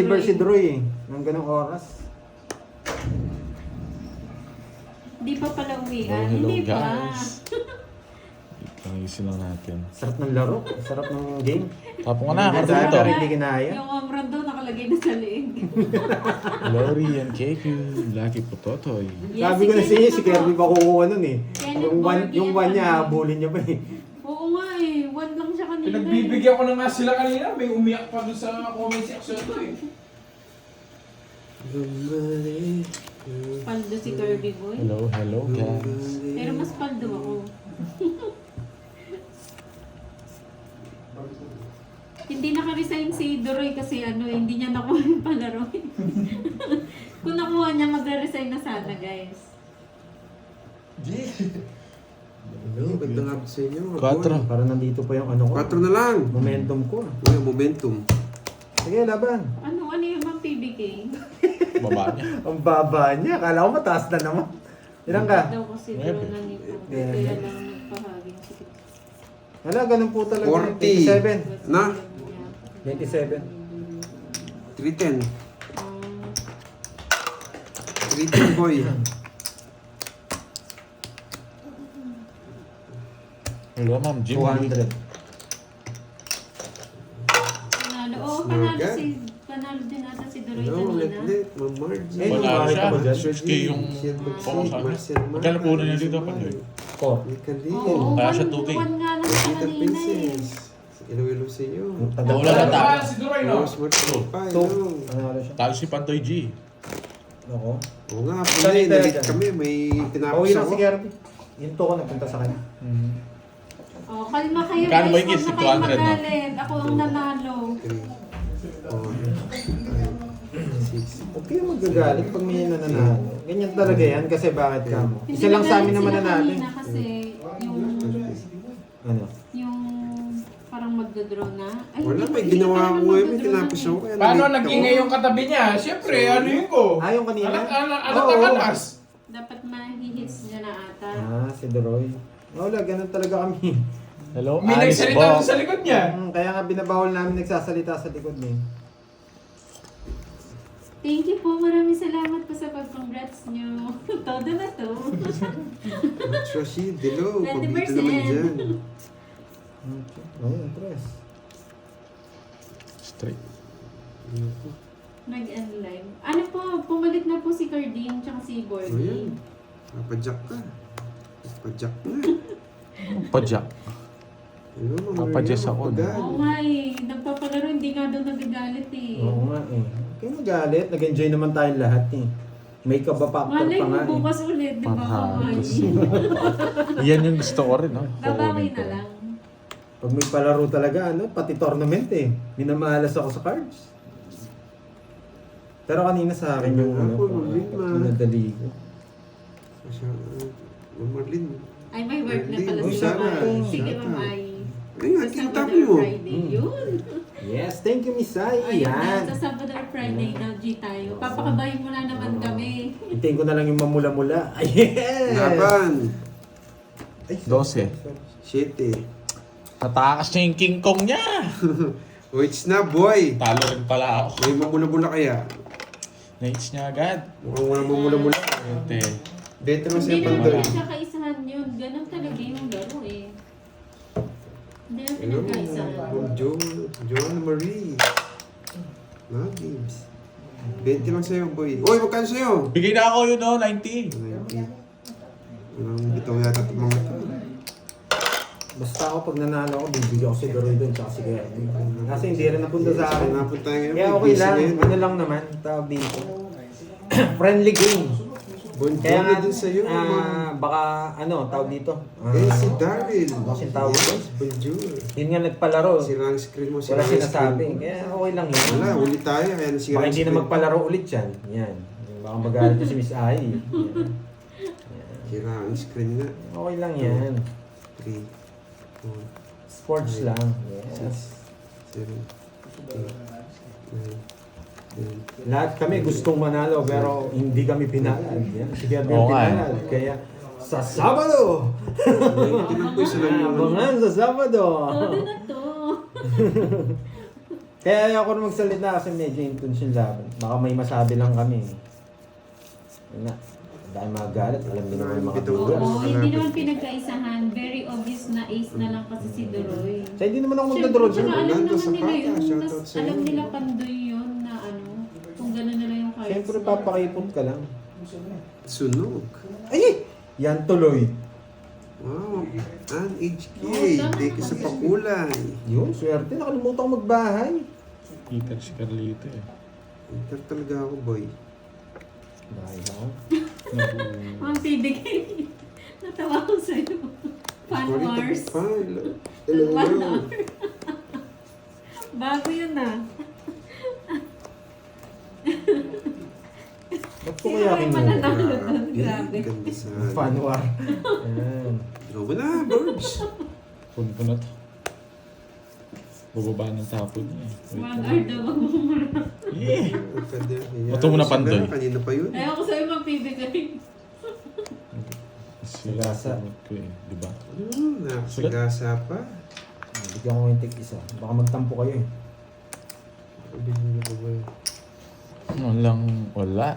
deliver si Droy ng ganong oras. Hindi pa pala uwian. Hello Hindi pa. guys. Pangisin lang natin. Sarap ng laro. Sarap ng game. Tapos na, Hindi kanta dito. hindi kinaya. Yung Omron daw nakalagay na sa leeg. Lori and Keku, Lucky Pototoy. Sabi ko na sa inyo, si Kirby pa kukuha nun eh. Kenneth Yung Borgia one niya, pa. habulin niya pa eh. Oo nga eh. One lang siya kanina. Pinagbibigyan ko na nga sila kanina. May umiyak pa doon sa comment section to eh. Paldo si Kirby Boy. Hello guys. Pero mas paldo ako. Hindi naka-resign si Doroy kasi hindi niya nakuha yung palaro. Kung nakuha niya, magre-resign na sana, guys. Ano, ganda nga po sa inyo. mga 4. boy. Para nandito pa yung ano ko. 4 na lang. Momentum ko. Uy, momentum. Sige, laban. Ano yung mga PBK? Baba niya. Ang baba niya. Kala ko mataas na naman. Ilan ka? Daw kasi draw na ni po. Kaya lang nagpahaging si Wala, ganun po talaga. 27. 40. Na? 27. 310. 310 boy. Hello ma'am, Jim. 200. Panalo. Oo, panalo din ata si Doroy No, kanina. let, Ma'am Margie. Eh, Wala bakit siya. ako dyan? Ski yung Marcel Magkano po na niya dito? Pag- Ko. Oo, Kaya siya 1 2K. nga lang siya Little kanina eh. Princess. Hello sa inyo. Wala na tayo. Si Duray, no? Rose Martin pa, So, hello. ano siya? Talo si Pantoy G. Ako. Oo nga, Saan pala, yung nalit talaga? kami. May tinapos Pauwi lang ako. si Kirby. Yun to ko nagpunta sa kanya. Oh, kalma kayo Magkano ba guys, yung gift? huwag na kayo 200 na? magalit. Ako ang nanalo. 6. Huwag kayo magagalit pag may nananalo. Ganyan talaga yan kasi bakit ka mo? Hindi Isa lang sa amin nagalit naman sila nanalo. kanina kasi Ano? yung parang magdodraw na. Ay, Wala, hindi, may hindi ginawa parang ko eh. May magdodraw tinapos na ako. eh. Kaya Paano nalit ako. nag-ingay yung katabi niya? Siyempre, ano yun ko? Yung kanina? Ano Oo. takalas? Dapat mahihits niya na ata. Si Doroy. Wala, ganun talaga kami. Hello, May Alice nagsalita doon Bob. sa likod niya. Kaya nga binabawal namin nagsasalita sa likod niya. Thank you po. Maraming salamat po sa pag-congrats nyo. Todo na to. Rashid, hello. 20%. Pabito naman dyan. Ayun, tres. Straight. Nag-live. Ano po, pumalit na po si Cardine tsaka si O yan. Borgie. Papadyak ka. Papadyak na. Padyak. Hello, Ma'am Papadyak Maria, ako, no? mapagal. Oo nga eh. Nagpapalaro, hindi nga daw nagagalit eh. Oo nga eh. Kaya magalit. Nag-enjoy naman tayong lahat eh. May kaba-factor Malay pa mo nga eh. bukas ulit, di ba? Panghalos. Yan yung gusto ko rin, no? Babawi na lang. Pag may palaro talaga, pati tournament eh. Minamalas ako sa cards. Pero kanina sa akin yung pinadali ko. Ma'am Marlene. Ay, may work na pala Uy, si sana. Mamay. Sige, Sana. Mamay. Ay nga, Sa kinta Sabado mo. or Friday. Yun. Yes, thank you, Miss Ai. Ayun na, Yan. sa Sabado or Friday daw, G tayo. Papakabayin mo na naman kami. Hintayin ko na lang yung mamula-mula. Yes! Laban. Ay, 12. 7. Tatakas niya yung King Kong niya. Wait na, boy. Talo rin pala ako. May mamula-mula kaya. Na-hits niya agad. Mukhang walang mamula-mula. Ate. Beto naman Hindi siya naman pandoy. siya kaisahan yun. Ganun talaga yung laro eh. Hindi naman Hello, pinagkaisahan. Joanna Marie. Games. 20 lang sa'yo, boy. Uy, magkano sa'yo? Bigay na ako yun, no? 90. 90. Walang bitaw yata itong mga ito. Basta ako pag nanalo ako, bibigyan ko si Doroy doon tsaka si Kirby. Kasi hindi rin napunta sa akin. Napunta ngayon. Kaya okay busy lang. ngayon. Ano lang naman, tawag dito. Friendly game. Bon Kaya Jovi nga, din sa'yo. baka tawag dito. Eh, si Daryl. Kasi tawag doon. Yes, bonjour. Yun nga nagpalaro. Sira ang screen mo. Wala sira ang sinasabi. screen mo. Kaya okay lang yun. Wala, uli tayo. Kaya nasira Baka ang hindi na screen. magpalaro ulit yan. Yan. Baka magalit niya si Miss Ai. Yan. Sira ang screen nga. Okay lang yan. 3, 4, Sports lang. Yes. 7, 8, 9, 10. Lahat kami gustong manalo pero hindi kami pinalad. Yan. Si Kirby Oo nga. pinalad. Kaya sa Sabado! Tinang po isa lang yung Abangan sa Sabado! Todo na to. Kaya ayoko na magsalita kasi medyo intense yung laban. Baka may masabi lang kami. Yun na. Dahil magalit, alam niyo naman yung mga Bitaw. viewers. Oo, hindi naman pinagkaisahan. Very obvious na ace na lang kasi si Duroy. So hindi naman ako magdodrow Tsaka dyan. alam Nando naman sa nila yun. Pata, shoutout Tas sa'yo. alam nila Pandoy yun na ano, kung gano'n nila yung cards. Siyempre papakipot ka lang. Sunog. Ay! Yan tuloy. Wow. An HK. Oo, Thank you sa pakulay. Yun, swerte. Nakalimutan ko magbahay. Peter si Carlito eh. Ito talaga ako, boy. Bahay ako. Ang PBK. Natawa ko sa'yo. Fun Wars. Hello. 1 hour. Bago yun ah. Ba't ko Sino kaya kayo kinuha? mananalo doon? Grabe. Ganda sa... Fan war. Ayan. Go na, birds. Puno ko na to. Bababa ng tapon niya eh. 1 hour daw magmumura. Yeah! Akademya. Bato mo na, Pandoy. Kanina pa yun. Ayaw ko sa'yo mag-PBK. Lasa. Ko eh, di ba? Nakasagasa pa. Bigyan ko yung tig isa. Baka magtampo kayo eh. Nabili ko ba? Wala.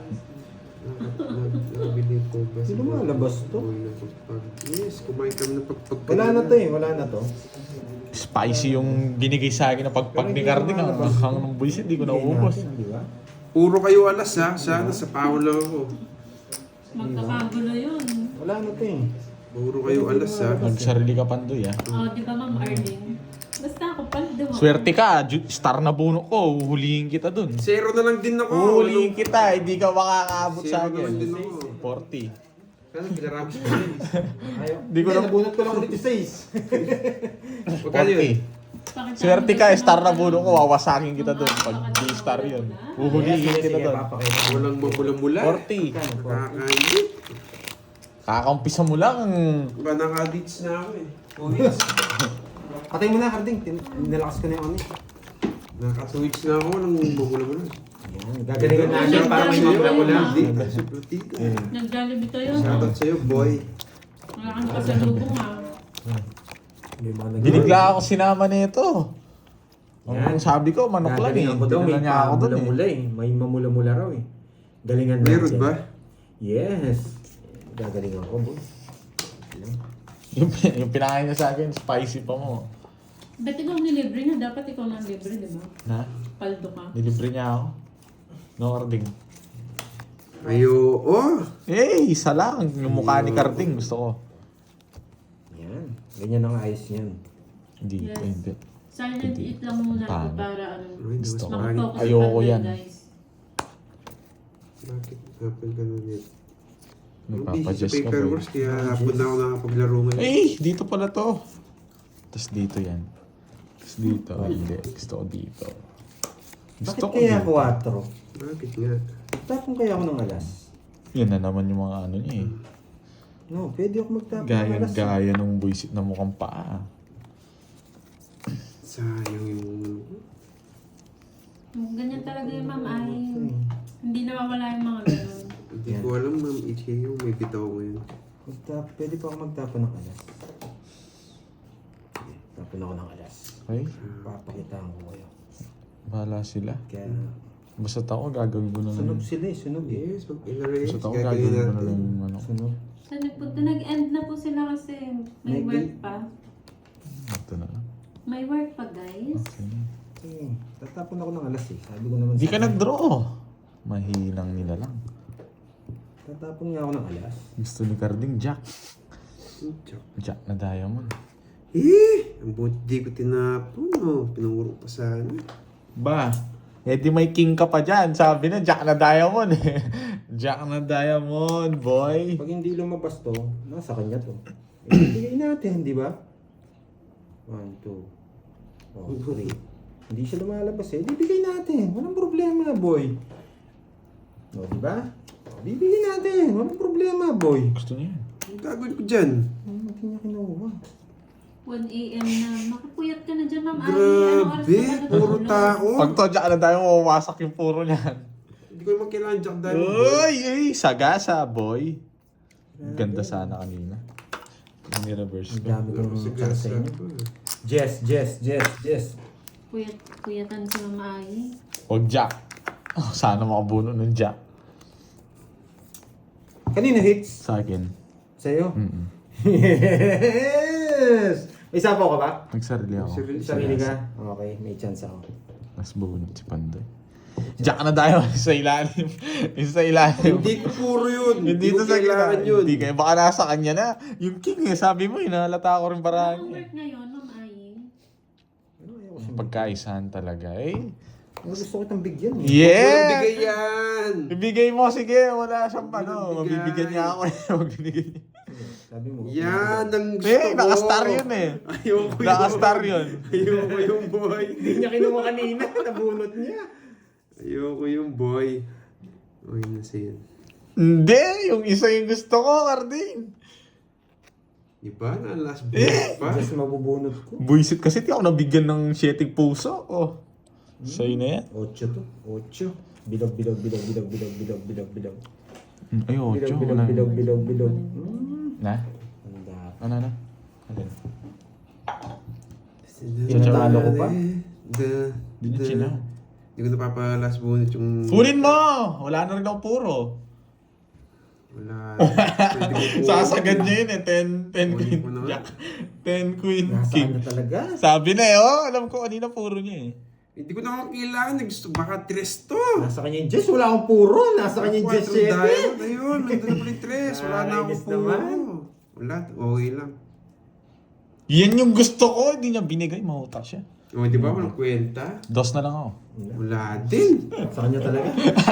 Nabili ko ba? Sino malabas to? Yes, kumain kami ng pagpag. Wala na to eh. Wala na to. Spicy yung binigay sa akin na pagpag ni Carding. Ang hang ng buwisit, hindi ko naubos. Di ba? Puro kayo alas ha. Sana sa Paolo ako. Magkakagulo yun. Wala na to eh. Puro kayo alas ha. Nagsarili ka Pandoy ah. Oh, di ba Ma'am Arlene? Basta ako Paldo. Swerte ka, star na buno ko, huhulihin kita dun. Zero na lang din ako. Huhulihin kita, hindi ka makakaabot sa Zero na lang din akin. ako. 40. Kaya pinarami ko yun. Ayaw. Di ko lang- nabunot ko lang ulit yung 6. Magkano yun? 40. Swerte ka, star na buno ko, wawasakin kita dun. Pag di star yun, huhulihin kita dun. Walang mabula-mula. 40. Nakakandit. Kakampisa mo lang. Ba nakadits na ako eh. 2 weeks. Patay mo na, Harding. Nalakas ko na yung ano. Naka 2 weeks na ako. Walang mabula-mula. Yan. Gagalingan natin para may mamula-mula. Dito, sa platita. Nag-Jollibee tayo. Shoutout sa'yo, boy. Wala kang kasalubong ha. May mga Binigla ako sinama nito. Yan. Ang sabi ko, manok lang eh. Gagalingan ko daw. May Dinala niya ako dun eh. pamula-mula eh. May mamula-mula raw eh. Galingan natin. Meron ba? Yes. Gagalingan ko, boy. Yung pinakain niya sa akin, spicy pa mo. Ba't ikaw nilibre na? Dapat ikaw lang libre, di ba? Na? Paldo ka. Nilibre niya ako. No, Carding. Ayo, oh! Isa lang. Yung mukha ni Carding, gusto ko. Yan. Ganyan ang ayos yan. Hindi, Yes. hindi. Silent eat lang muna ito Paano? para ano. Gusto ko. Makafocus sa Ayoko Pandoy, yan. guys. Bakit hapon ka na ulit? May Busy sa papadjust ka paper ba? works, kaya hapon na ako nakapaglaro ngayon. Dito pala to. Tapos dito yan. Tapos dito. Hindi. Gusto ko dito. Bakit Gusto ko kaya dito. 4? Bakit nga? Tapong kaya ako ng alas. Yan na naman yung mga ano niya eh. No, pwede ako magtapong ng alas. Gaya ng buisit na mukhang paa. Sayang yung... Ganyan talaga yung Ma'am Ay. Hindi nawawala yung mga ganun. Hindi ko alam, ma'am. HKU, may bitaw ko yun. Pwede pa ako magtapon ng alas. Tapon ako ng alas. Okay? Papakitaan ko kayo. Bahala sila. Kaya, Basta ako gagawin ko na lang. sunog sila eh, sunog eh. Yes, pag ilaray, Basta ako gagawin gagawin ko na natin. lang yung ano. Sunog. So, nag-end na po sila kasi may May work pa. Ito na lang. May work pa, guys. Okay. Eh, tatapon ako ng alas eh. Sabi ko naman Di ka sa- nag-draw. Mahinang nila lang. Tatapon nga ako ng alas. Gusto ni Carding Jack. Jack. Jack na diamond. Ang buti di ko tinapon, oh. Pinanguro pa sana. Ba? Di may king ka pa dyan. Sabi na Jack na diamond eh. Jack na diamond, boy. Pag hindi lumabas to, nasa kanya to. Eh, bigay natin, di ba? 1, 2, 3. Hindi siya lumalabas eh. Di bigay natin. Walang problema, boy. O, di ba? O, bibigay natin. Walang problema, boy. Gusto niya yan. Ang gagawin ko dyan? Hindi niya kinuha. 1 a.m. na. Makapuyat ka na dyan, Ma'am Ay. Anong oras Grabe, ka ba puro natutulog? tao. Pag to Jack na diamond, mawawasak yung puro niyan. Hindi ko naman kailangan Jack Diamond. Uy! Sagasa, boy. Ganda sana kanina. Ni reverse Ang ko. dami kong Sa para sa gasa inyo. ko. Jess. Puyatan ko na maayos. Huwag jack. Oh, sana makabuno ng jack. Kanina hits? Sa akin. Sa'yo? Mm-mm. Yes! May sapaw ka ba? Nagsarili ako. Sarili ka? Okay, may chance ako. Mas bunot si Pandoy. Jack na tayo sa ilalim. Isa sa ilalim. Hindi ko puro yun. Hindi ko to sa kailangan kanya. yun. Hindi kayo. Baka nasa kanya na. Yung king eh. Sabi mo, hinalata ko rin Ang parang. work ngayon, mamaayos. Ano ayaw ko siyang Pagkaisahan talaga eh. Ano gusto ko itang bigyan eh. Yeah! Bigay yan. Ibigay mo, sige. Wala siyang ano. Ibigay. Mabibigyan niya ako eh. Magbibigay niya. Sabi mo. Yan ang gusto Eh, ko. nakastar yun eh. Ayoko yun. Nakastar yun. Ayoko yung boy. Hindi niya kinuha kanina. Nabunot niya. Ayoko yung boy. Okay na siya. Hindi, yung isa yung gusto ko, Carding. Diba? Na last boy pa. Just mabubunot ko. Buisit kasi di ako nabigyan ng 7 puso. Oh. Sa'yo na yan. 8 to. 8. Bilog, bilog, bilog, bilog, bilog, bilog, bilog, bilog. Ay, 8. Bilog, bilog, bilog, bilog, bilog. Na? Handa. Ano? Alin? Tinatalo ko pa? Di na chinaw. Hindi ko napapalas bonus yung... Kunin mo! Wala na rin ako puro. Wala. Pwede ko po. Sasagad niya yun eh. 10 Kunin queen. ko na nga. Jack. 10 queen Nasa king. kanya talaga. Sabi na eh, oh. Alam ko kanina puro niya eh. Hindi ko na kailangan. Gusto baka tres to. Nasa kanya yung Jess. Wala akong puro. Nasa kanya yung Jess 7. Diamond. Ayun. Nandun na pala yung tres. Wala na akong Nakakainis puro. naman. Wala. Okay lang. Yan yung gusto ko. Hindi niya binigay. Mahuta siya. O, di ba? Walang kwenta. Dos na lang ako. Wala din. Sa kanya talaga.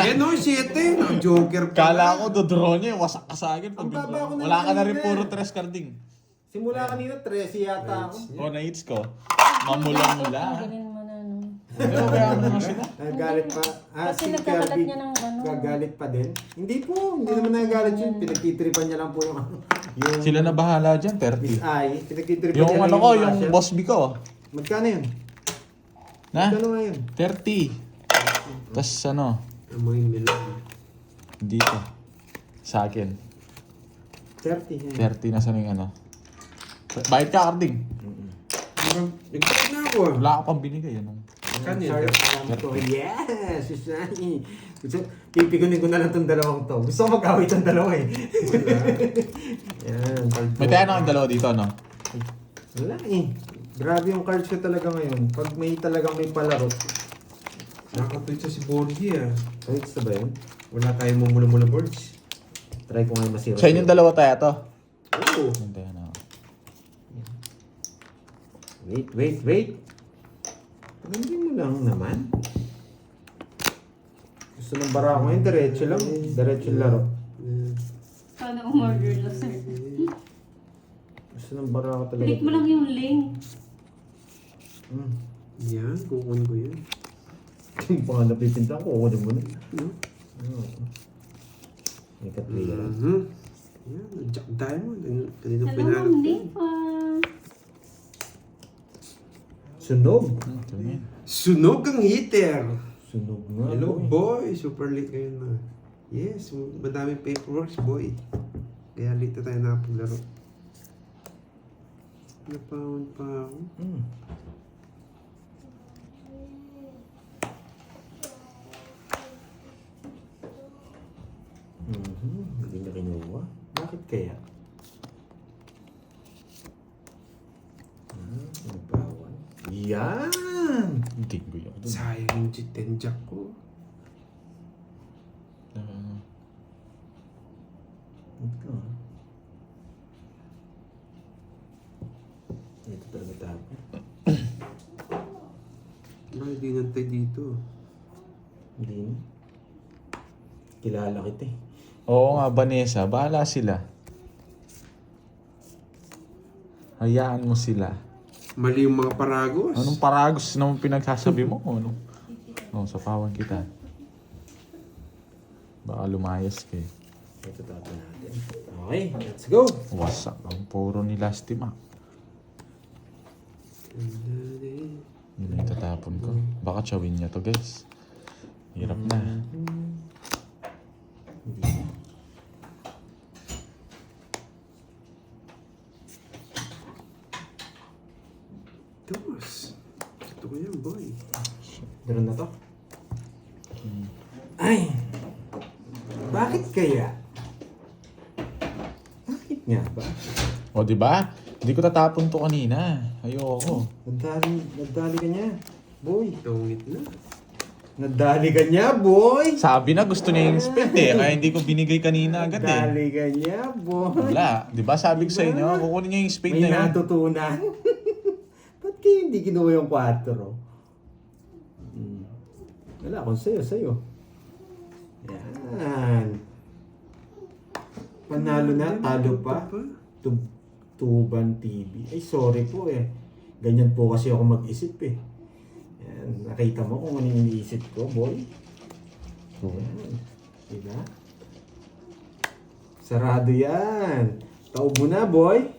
Yan o, 7. Joker pa. Kala ko dodraw niya. Wasak ka sa akin. Pag Ang baba dodraw. ko na Wala ka na kanina. rin puro tres, Carding. Simula kanina 13 yata ako. O, na-hits ko. Mamula-mula. Galing mo na, no? Pero kaya mo na sila. Nagagalit pa. Kasi si nagkakalat Kirby, niya ng ano. Gagalit pa din. Hindi po. Hindi naman nagagalit yun. Pinagtitripan niya lang po yung yung Sila na bahala dyan, 30. ay. Pinagtitripan Yung niya lang ano ko, yung basher. boss B ko. Magkano yun? Na? Magkano nga yun? 30. Tapos ano, Amoy melon. dito. Sa akin. 30. 30 na sa yung ano. Bayad ka, Carding. Nagpapit na ako. Wala ka pang binigay. Ano? Kanina. Yes! Susani! Gusto, pipigunin ko na lang itong dalawang to. Gusto ko mag-away itong dalawa eh. Yan. May tayo na kang dalawa dito, no? Wala eh. Grabe yung cards ko talaga ngayon. Pag may talagang may palaro. Nakapit sa si Borgie ah. Cards na ba yun? Wala tayong mumula-mula boards. Try ko ngayon masira. Sa inyong dalawa tayo to. Oo. Hintayin na ako. Wait. Hindi mo lang naman. Gusto ng bara ko ngayon, diretso lang. Diretso yung laro. Sana umorder lang, sir. Gusto ng bara ko talaga. Click mo lang yung link. Yan, kukunin ko yan. Yung mga napipinta ko, kukunin mo na. No? May katwira. Yan, Jack Diamond. Kanina Hello, pinalo. Ma'am Diva. Sunog. Ito na yun. Sunog ang hitter. Sunog nga. Hello boy. boy, super late kayo na. Yes, madaming paperworks boy. Kaya late na tayo nakapaglaro. Napawan pa ako. Hindi na kinuha. Bakit kaya? Nagbawan. Yan! Hindi ko yun. Sayang yung G10 Jack ko. Ito ah. Ito talaga tapo. Bakit di nantay dito? Hindi na. Kilala kita eh. Oo nga, Vanessa. Bahala sila. Hayaan mo sila. Mali yung mga paragos. Anong paragos naman pinagsasabi mo? Ano? Oh, sapawan kita. Baka lumayas ka eh. Ito tapo natin. Okay, let's go! Wasak ang puro ni Lastima. Yun na yung tatapon ko. Baka chawin niya to, guys. Hirap na. Dos. Gusto ko yan, boy. Meron na to. Ay! Bakit kaya? Bakit nga ba? O, di ba? Hindi ko tatapon to kanina. Ayoko. Nadali ka niya. Boy. Tungit na. Nadali ka niya, boy. Sabi na gusto niya yung spade eh. Kaya hindi ko binigay kanina agad eh. Nadali ka niya, boy. Wala. Di ba sabi ko sa inyo, kukunin niya yung spade May na yun. natutunan. Ba't kayo hindi kinuha yung 4? Wala, kung sa'yo. Yan. Panalo na, talo pa. Tuban TV. Ay, sorry po eh. Ganyan po kasi ako mag-isip eh. Yan. Nakita mo kung ano yung iniisip ko, boy. Yan. Diba? Sarado yan. Taob mo na, boy.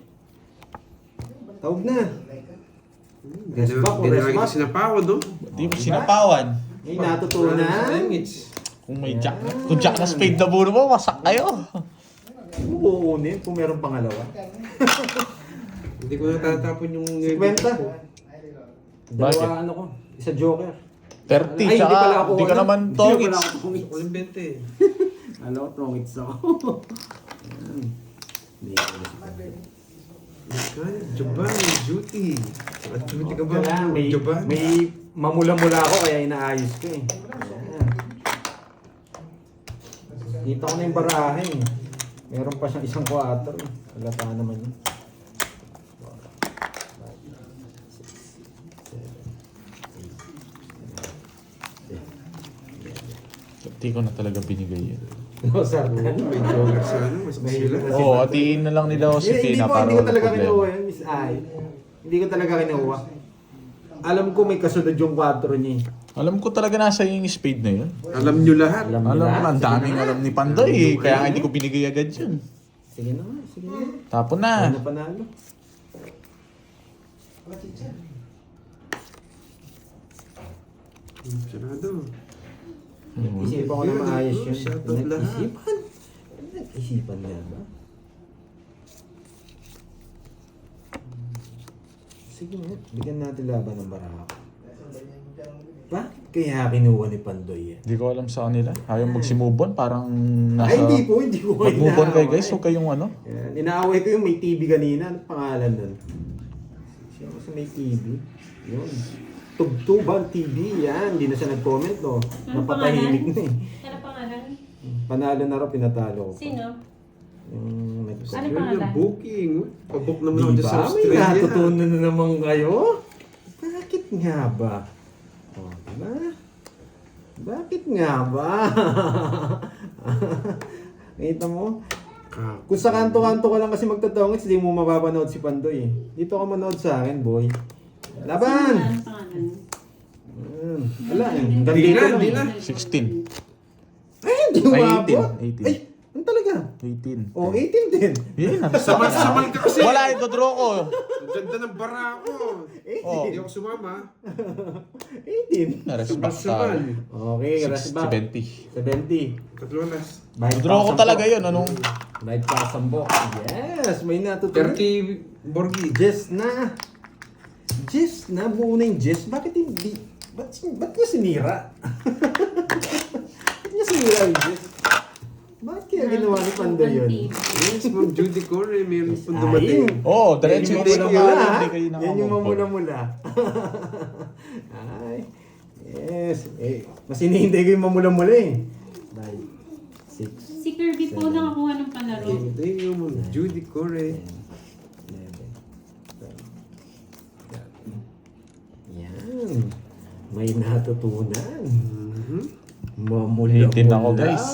Taob na. Rest back o rest Dinalagi back. ko sinapawad, no? Di mo sinapawan. May natutunan. Kung may jack, kung jack na spade na buno mo, wasak kayo. Ano mo kukunin kung meron pangalawa? Hindi ko natatapon yung... 50. Bakit? Dalawa ano ko. Isa joker. 30, Ay, hindi pala tsaka ako, hindi ka ano? naman Hindi tongits. pala ako tongits. Walang 20. Alam ko, tongits ako. Yan. Hindi ko na Kaya, Japan, duty. At duty ka ba? Kaya may, Japan? may mamula-mula ako kaya inaayos ko eh. Ayan. Kita ko na yung barahe eh. Meron pa siyang isang 4 eh. Halata naman yun. Hindi ko na talaga binigay yun. No, sir. May joker sa ano, mas sila. Oo, hatiin na lang nila si Hindi Tina ko, para hindi ko wala talaga problema. kinuha yun, Miss Ai. Hindi ko talaga kinuha. Alam ko may kasunod yung 4 niya eh. Alam ko talaga nasa yung spade na yun. Alam nyo lahat. Alam Alam nila. mo, ang daming alam ni Pandoy eh. Kaya nga hindi ko binigay agad yun. Sige na nga, sige na. Tapon na. Ano panalo? Sarado. Isipan ko na Yun, maayos yun. shoutout lahat. Nag-isipan? Nag-isipan niya ba? Sige nga, bigyan natin laban ng baraha. Bakit kaya kinuha ni Pandoy yan? Hindi ko alam sa kanila. Ayaw magsimubon. Parang nasa... Ay, hindi ko Mag-move on kayo guys. inaaway. Huwag kayong ano. Yan. Inaaway ko yung may TV kanina. Ano pangalan nun? Siya kasi may TV. Yun. Tugtuban TV. Yan. Hindi na siya nag-comment, no? Ano Napatahimik na eh. Ano pangalan? Panalo na raw, pinatalo ko. pa. Sino? Yung nag- Ano Yun pangalan? yung booking. Pabook naman ako Di dyan sa ba? May Australia. natutunan na naman kayo? Bakit nga ba? O, diba? Bakit nga ba? Kita mo? Kung sa kanto-kanto ka lang kasi magtatongits, hindi mo mapapanood si Pandoy eh. Dito ka manood sa akin, boy. Laban! Ano pangalan? Wala eh. Hanggang Di dito na, lang. di na. 16. Ay, hindi Ay, umabot. 18. Ay, ano talaga? 18. Oh, 18 din. Yun, Samal-samal ka kasi. Wala yung draw ko. Ang ganda ng bara ko. Oh. Hindi ako sumama. 18. Na-respect Samal-samal. tayo. Okay, rasbak. 70. 70. Tatlo alas. Bayad Draw pa ko ang talaga sambok. yun. Anong... Bayad pa ang sambok. Yes, may natutunan. 30 Borgi. Jess na. Jess na. Buo na yung Jess. Bakit hindi? Ba't niya sinira? Ba't niya sinira yung Jess? Bakit kaya ginawa ni Pandoy yun? Yes, Ma'am Judy Corey. Mayroon pong Ay, dumating. Oo, diretso yan yung yung mamula-mula. mamula-mula. Hindi kayo Yan yung nakamove on. mamula-mula. Ay, yes. Eh, mas hinihintay ko yung mamula-mula eh. Bye. 6, Si Kirby po nakakuha ng palaro. Thank you, Ma'am Judy Corey. 11, 12. Yan. May natutunan. Mhm. Mamula-mula. 18 ako, guys.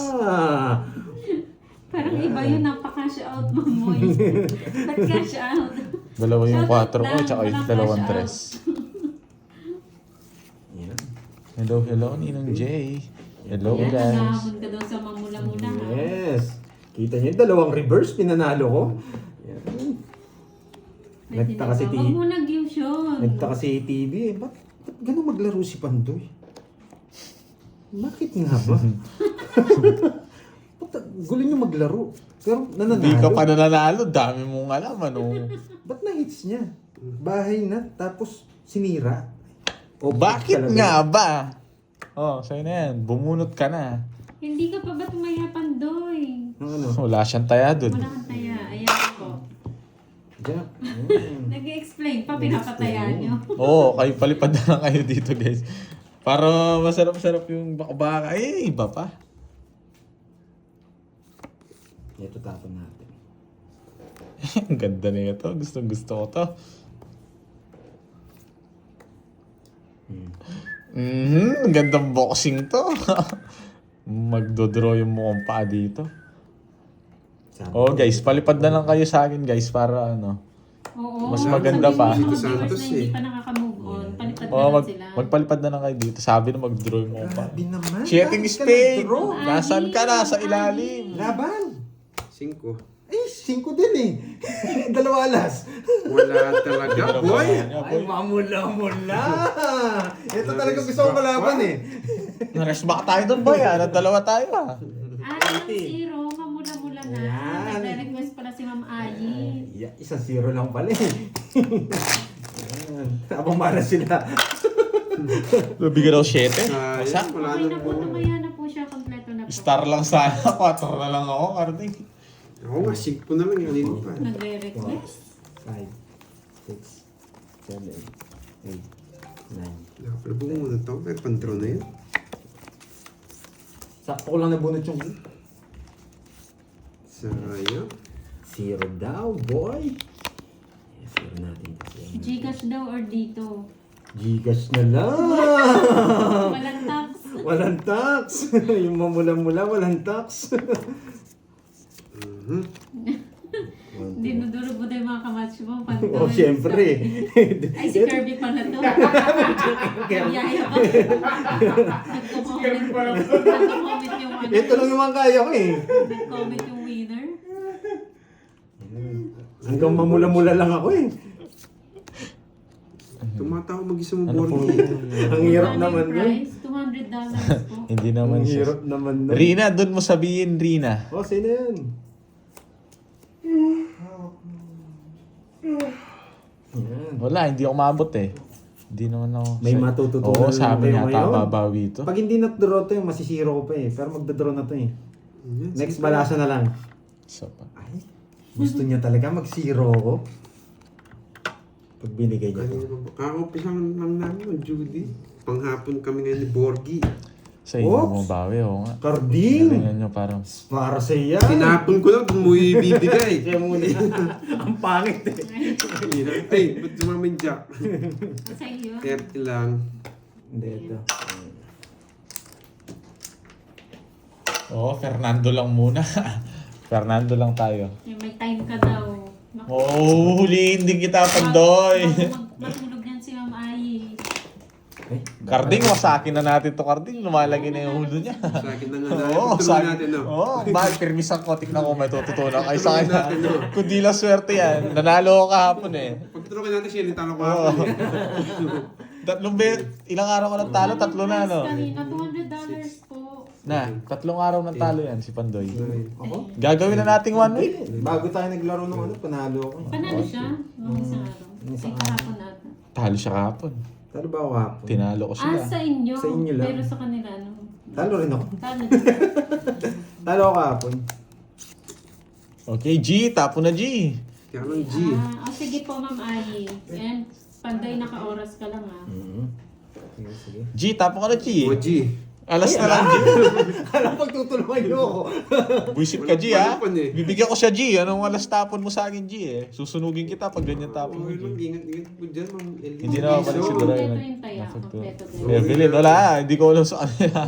Parang iba yun, napaka-cash out mo mo. Ba't cash out? Dalawa yung 4 ko, Lang, tsaka yung walang dalawang cash out. tres. Yan. Hello, hello, Ninong Jay. Hello, Ayan, guys. naghahabon ka daw sa mamula-mula. ha? Yes. Kita niyo yung dalawang reverse pinanalo ko. Yan. May Nagtaka si tinatawag. Huwag mo nag-yun. Nagtaka si TV eh. Ba't gano'n maglaro si Pandoy? Bakit nga ba? Ba't gulo niyo maglaro? Pero nananalo. Hindi ka pa nananalo, dami mong alam, ano. Ba't na-hits niya? Bahay na, tapos sinira. Bakit nga ba? Oh, sa'yo na yan. Bumunot ka na. Hindi ka pa ba tumayapan, Doy? Ano? Wala siyang taya dun. Wala kang taya. Ayan po. Jack. Nag-explain pa, pinapataya nyo. Oo, kayo palipad na lang kayo dito, guys. Para masarap-sarap yung baka-baka. Eh, iba pa. Ito tapon natin. Ang ganda na ito. Gusto ko to. Ang gandang boxing to. Magdodraw yung mukhang paa dito. Sabi Oh, ko, guys, palipad na lang kayo sa akin, guys, para ano. Oo. Mas maganda pa. Sabihin mo Dito sa mga Santos viewers na hindi eh. pa nakaka-move on. Palipad na Oh, lang sila. magpalipad na lang kayo dito. Sabi na magdraw yung mukhang paa. Grabe naman. Shitting Bakit ka spade! nag-draw? Nasaan ka na? Sa ilalim. Laban! 5. Eh, 5 din eh. 2 alas. Wala talaga, boy. Ay, mamula-mula. Ito talaga gusto kong kalaban eh. Nares back tayo doon, boy. Dalawa tayo, ah. Zero, mamula-mula na. Ayan. Nagre-request pala si Ma'am Ali. Yeah, 1-0 lang pala eh. Ayan. Abang mara sila. Bigyan daw 7. Sayang, wala Okay na na po, po. tumaya na po siya. Kompleto na po. Star lang sana. 4 na lang ako, Carding. Ako nga, 5 na lang yan. Hindi pa. Nagre-request. 5, 6, 7, 8, 9. Napala po muna ito. May pandraw na yan. Sakto ko lang nabunot yung Sayang. 0 daw, boy. Yes, 0 natin. Gcash daw or dito? Gcash na lang. Walang tax. Walang tax. Yung mamula-mula, walang tax. Dinuduro mo na yung mga kamatch mo. Oh, syempre. Ay, si Kirby pala to. Yaya pa. Nagko-comment yung ano. Ito lang yung mga kaya ko eh. Nag-comment yung winner. Hanggang mamula-mula lang ako eh. Tumatawa mag-isa mo Ano po? board. Ang hirap Ano naman yung nun. price? $200 po. Hindi naman Ang siya. hirap naman nun. Rina, doon mo sabihin, Rina. Oh, sino yan? Yan. Wala, hindi ako maabot eh. Hindi naman ako. May matututunan Oo, sabi kayo niya, ngayon. babawi ito. Pag hindi na-draw to, masisiro ko pa eh. Pero magda-draw na to eh. Next balasa na lang. So, pa. Ay, gusto niya talaga mag-zero ko. Pag binigay niya to. Kakopis lang namin, Judy. Panghapon kami ngayon ni Borgie. Sa inyo Oops. mo bawi, oo nga. Carding! Galingan nyo parang. Para sa iya. Tinapon ko lang kung mo ibibigay. Kaya muna. Ang pangit eh. Ay, ba't sumamin Jack? Sa iyo. 30 lang. Hindi, ito. Oo, Fernando lang muna. Fernando lang tayo. May time ka daw. Oo, huliin din kita, Pandoy. Matulog yan si Ma'am Ai. Ay, Carding, masakin na natin to, Carding. Lumalagi na yung hulo niya. Sa akin na nga Oo, Tuloy sabi. natin, no? Oo, bakit permisan ko, tignan ko may tututunan kayo sa kanya. Kung di lang swerte yan, nanalo ko kahapon eh. Pagtuloy natin siya, nitalo ko Oo. ako. Tatlong ilang araw ko ng talo, tatlo na, no? Kanina, $200 po. Na, 3 araw ng talo yan, si Pandoy. Ako? Gagawin na nating 1 week. Bago tayo naglaro ng ano, panalo ako. Panalo siya. Nung isang araw. Ay, kahapon ata. Talo siya kahapon. Talo ba ako hapon? Tinalo ko sila. Sa inyo. Sa inyo lang. Pero sa kanila, ano? Talo rin ako. Talo. Talo ako hapon. Okay, G, tapo na G. Kaya lang G. Sige po, Ma'am Ai. And Panday, naka-oras ka lang ah. Sige, sige. G, tapo ka na G. O G. Alas na lang G. Kala pagtutulungan niyo ako. Buisit ka G ha. Walang palipan eh. Bibigyan ko siya G. Anong alas tapon mo sa akin G eh. Susunugin kita pag ganyan tapon mo Okay G. lang, ingat-ingat po dyan, Ma'am Ellie. Hindi na mabalik si Doray. Kompleto yung taya. Kompleto din. Evelyn, wala. Hindi ko alam sa kanila.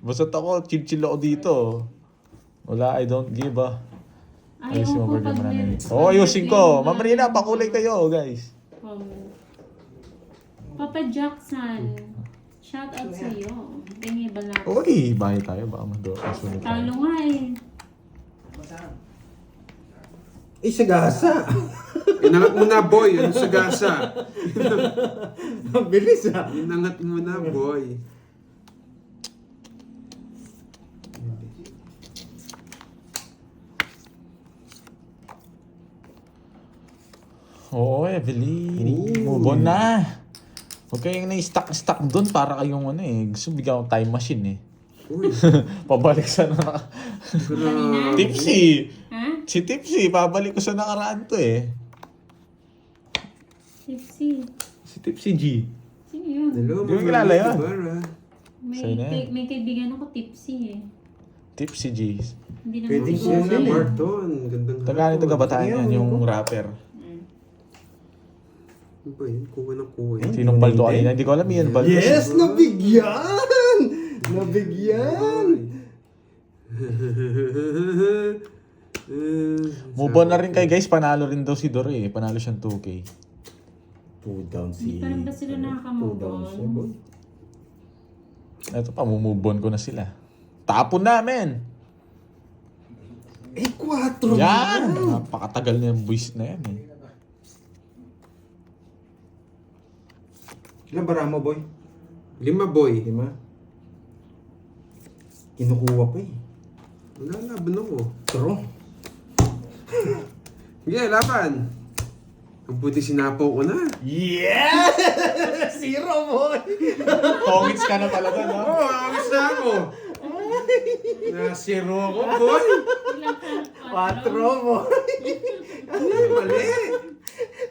Basta ako, chill-chill ako dito. Wala, I don't give ah. Ayusin mo ba naman na Oo, ayusin ko. Ma'am Rina, pakulay kayo guys. Papa Jackson. Shout out sa iyo. Tingin ba natin? Uy, bahay tayo. Baka masunod tayo. Talo nga eh. Eh, sagasa. Inangat mo na, boy. Ano sa gasa? Ang bilis ah. Inangat mo na, boy. Oo, Evelyn. Move on na. Huwag kayong na-stuck doon para kayong ano eh. Gusto bigyan ko time machine eh. Uy, Pabalik sa naka... Kanina? Tipsy! Ha? Si Tipsy, pabalik ko sa nakaraan to eh. Tipsy. Si Tipsy G. Sino yun? hello, Di mo kilala yun? Ibarra. Sa'yo na yan. May kaibigan ako tipsy eh. Tipsy G. Hindi naman Pwedeng ko Yan na, Sino? Barton. Gandang Taga nito kabataan yan, yung rapper. Ano ba yun? Kuha ng kuha yun. Sinong baldo kanina? Hindi ko alam yan. Baldo. Yes! Nabigyan! Nabigyan! Move on na rin kay guys. Panalo rin daw si Dore eh. Panalo siyang 2K. 2 down si... Hindi pa rin ba sila nakaka-move 2 down on? siya, boy. Ito pa, move on ko na sila. Tapon namin! Eh, 4 Yan! na! Napakatagal na yung buwis na yan eh. Ilan bara mo, boy? 5, boy. 5? Kinukuha pa eh. Nagalaban ako. True. Sige, laban. Ang puti sinapo ko na. Yeah! 0, boy! Tongits ka na talaga, no? Oo, amis na ako. Nasiro ako, boy. Ilang ka? 4, boy! Mali.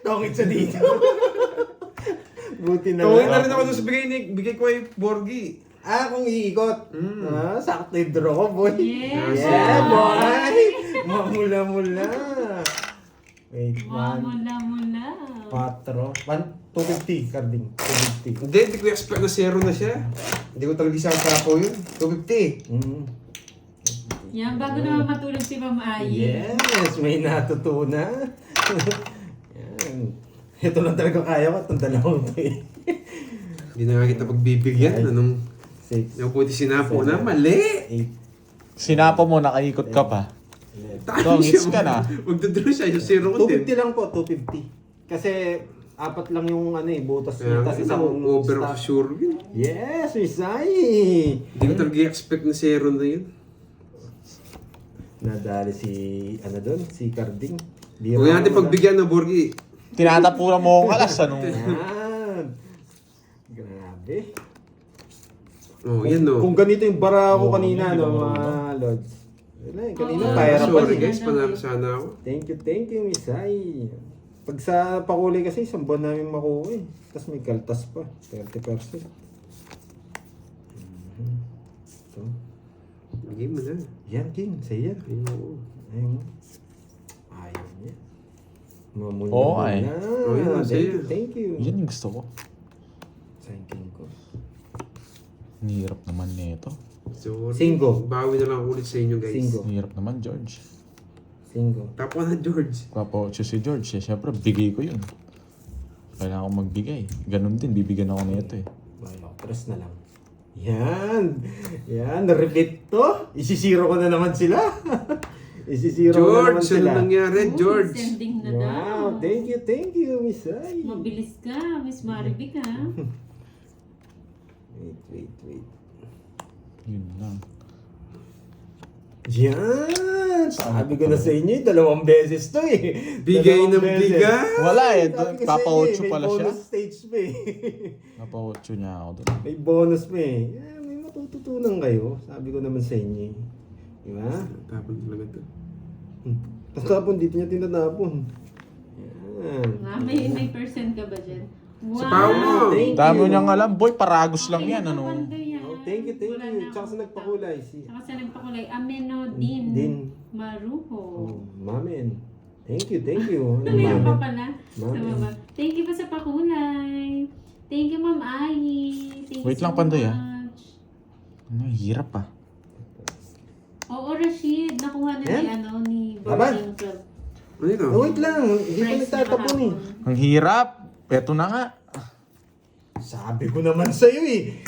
Tongit sa dito. Buti na Tawin lang. na rin ako doon sa bigay ko ay Borgi. Kung iikot. Mm. Sakto yung draw ko, boy. Yes! Yeah, boy! Mamula-mula. Wait, 1, Mula. 4, 250, Carding. 250. Hindi ko expect na 0 na siya. Hindi ko talaga isang sapo yun. 250. Yan, bago naman matulog si Ma'am Ayi. Yes, may natutunan. Yan. Ito lang talaga kaya ko, itong dalawang to eh. Hindi na nga kita pagbibigyan. Anong 6, yung puti sinapo na, mali. 8, Sinapo mo, nakaikot ka pa. Tongits ka na. Magdodraw siya, yung 0 ko din. 250 lang po, 250. Kasi 4 lang yung ano eh, butas Kaya niya. Tapos isang over stock. of sure yun. Yes, Misay! Hindi ko talaga expect na 0 na yun. Nadali si, ano doon, si Carding. Huwag natin pagbigyan ng Borgi. Tinatapunan mo akong alas, anong... Yan. Grabe. Oh, yan no. Kung ganito yung bara ko kanina, no, mga lods. Wala eh, kanina Oo. pahirap pa Sorry eh. guys, panalo sana ako. Thank you, Misay. Pag sa pakulay kasi, isang buwan namin makuha eh. Tapos may kaltas pa, 30%. Ito. Game mo na. Yan, King, sa'yo yan. Ayun. Ayaw mo. Ayaw niya. Mamula Oo, ay. Oh, yan, sa'yo. Thank you. Yan yung gusto ko. Sa King ko. Ang hirap naman nito. Sorry. Singo. Bawi na lang ulit sa inyo guys. Singo. Ang hirap naman, George. Single. Tapo na George. Papautso si George. Eh, syempre, bigay ko yun. Kailangan ko magbigay. Ganun din, bibigyan ako nito eh. Well, press na lang. Yan. Yan, na-repeat to. Isisiro ko na naman sila. Isisiro ko na naman George, ano sila. nangyari? Uy, George. Sending na Wow, daw. thank you, Miss Ai. Mabilis ka, Miss Marivic ha. Wait. Yun lang. Yan! Sabi ko na sa inyo, 2 beses to eh. Bigay 2 ng beses. bigay. Wala eh. Sabi ko sa Papautso inyo, pala May siya. bonus stage pa eh. Napautso niya ako doon. May bonus pa eh. May matututunan kayo. Sabi ko naman sa inyo eh. Diba? Tapon talaga to. Tapos tapon, dito niya tinatapon. Yan. May percent ka ba dyan? Wow! Sa pao mo. Thank Dami you. niyang alam. Boy, paragos lang yan. Ano? Oh, thank you. Tsaka sa nagpakulay. Tsaka sa nagpakulay. Ameno din. Din. Maruho. Oh, mamen. Thank you. Ano, Meron pa mamen? pala sa Mamen. baba. Thank you pa sa pakulay. Thank you, Ma'am Ayi. Thank Wait you lang, so Pandoy, ah. much. Ano, hirap ah. Oo, Rashid. Nakuha na Yan. ni Laban. Boarding Club. Ano yun? Oh, wait lang. Hindi pa Price nagtatapon eh. kahapon. Ang hirap. Eto na nga. Sabi ko naman sa'yo eh.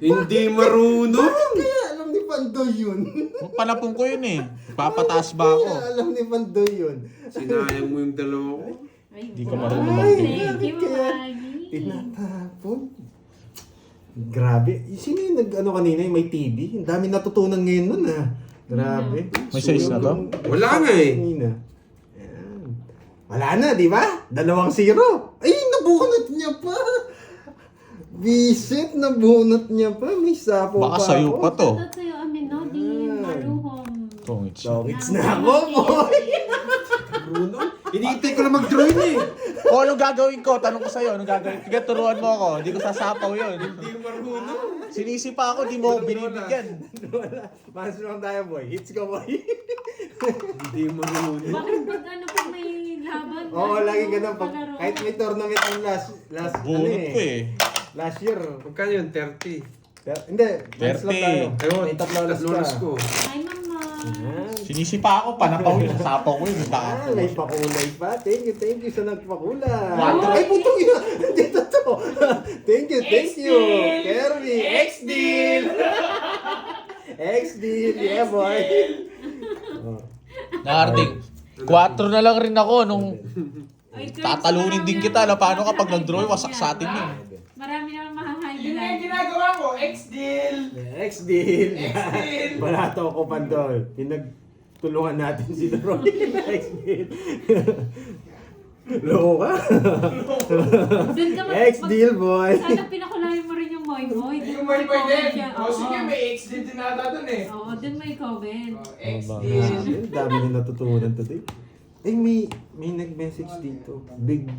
Hindi marunong. Bakit kaya alam ni Pandoy yun? Panapong ko yun eh. Papataas ba ako? Kaya alam ni Pandoy yun? Sinayang mo yung dalawa ko. Ay, Di ka wow. marunong Thank mag-TV. you, Ma'am Kaya Ayi. tinatapon. Grabe. Sino yung kanina yung may TV? Ang dami natutunan ngayon nun ah. Grabe. May size na to? Wala nga eh. Kanina. Ayan. Wala na, di ba? 2-0. Ay, nabuo Nabunot niya pa! Visit, nabunot niya pa. May sapo Baka pa sa'yo ako. pa to. Ito sa'yo, no, di maruhom. Tongits. Tongits na ako, boy! Bruno? Hinihintay ko na mag-draw yun eh. O, anong gagawin ko? Tanong ko sa'yo, anong gagawin? Sige, turuan mo ako. Hindi ko sasapaw yun. Hindi ko marunong. Sinisipa ako, di mo ako binibigyan. Wala. Pass lang tayo, boy. Hits ka, boy. Hindi marunong. Bakit pag ano pag may laban? Oo, lagi ganun. Palaro. Kahit may tournament ang last Bunot ko eh. Last year. Magkano yun? 30. Hindi, points lang 30. tayo. Ayun, May tatlo alas lolas ka. ko. Ay, mama. Yan. Sinisipa ako, panapaw yun. Sasapaw ko yun. Ah, may pakulay pa. Thank you sa nagpakulay. Wow. Ay, putong ina. Dito to. Thank you. Kerby. X-Deal. X-Deal. Yeah, boy. Oh. Nakarating. 4 na lang rin ako nung Ay, Kurt, tatalunin din marami kita. Na naman paano kapag mahahay nag-draw, block wasak yan. sa atin yun. Marami naman mahahay Yun na yung block. ginagawa ko, ex-deal. X-Deal. X-Deal. Balato ko pandol. Pinagtulungan natin si Roy. X-Deal. Loko ka. Doon ka X-Deal, boy. Sana pinakulayan mo rin yung Moy Moy. Hindi ko Doon may comment pwede. siya. O sige, may ex-deal din nata dun eh. Oo, doon may comment. O, ex-deal. Ang dami na natutunan today. Ay, may nag-message dito. Big.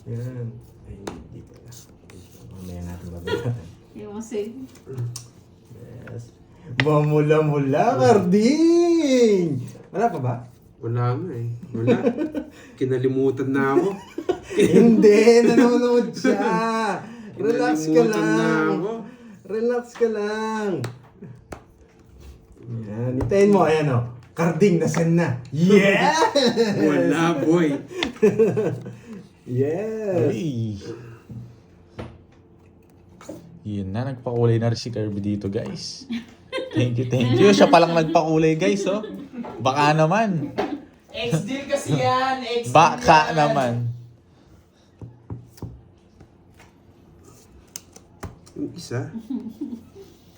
Yan. Ay, hindi pala. Mamaya natin babayaran. Yung kasi, Yes. Mamula-mula, Carding! Wala pa ba? Wala nga eh. Wala. Kinalimutan na ako. Hindi, nanonood siya. Relax ka Kinalimutan na lang. ako. Relax ka lang. Yan, itayin mo. Ayan o. Carding, nasan na? Yeah! Wala, boy. Yes! Ay. Yun na, nagpakulay na rin si Kirby dito, guys. Thank you. Siya palang nagpakulay, guys, oh. Baka naman. Ex-deal kasi yan. Ex-deal Baka yan. naman. Yung isa.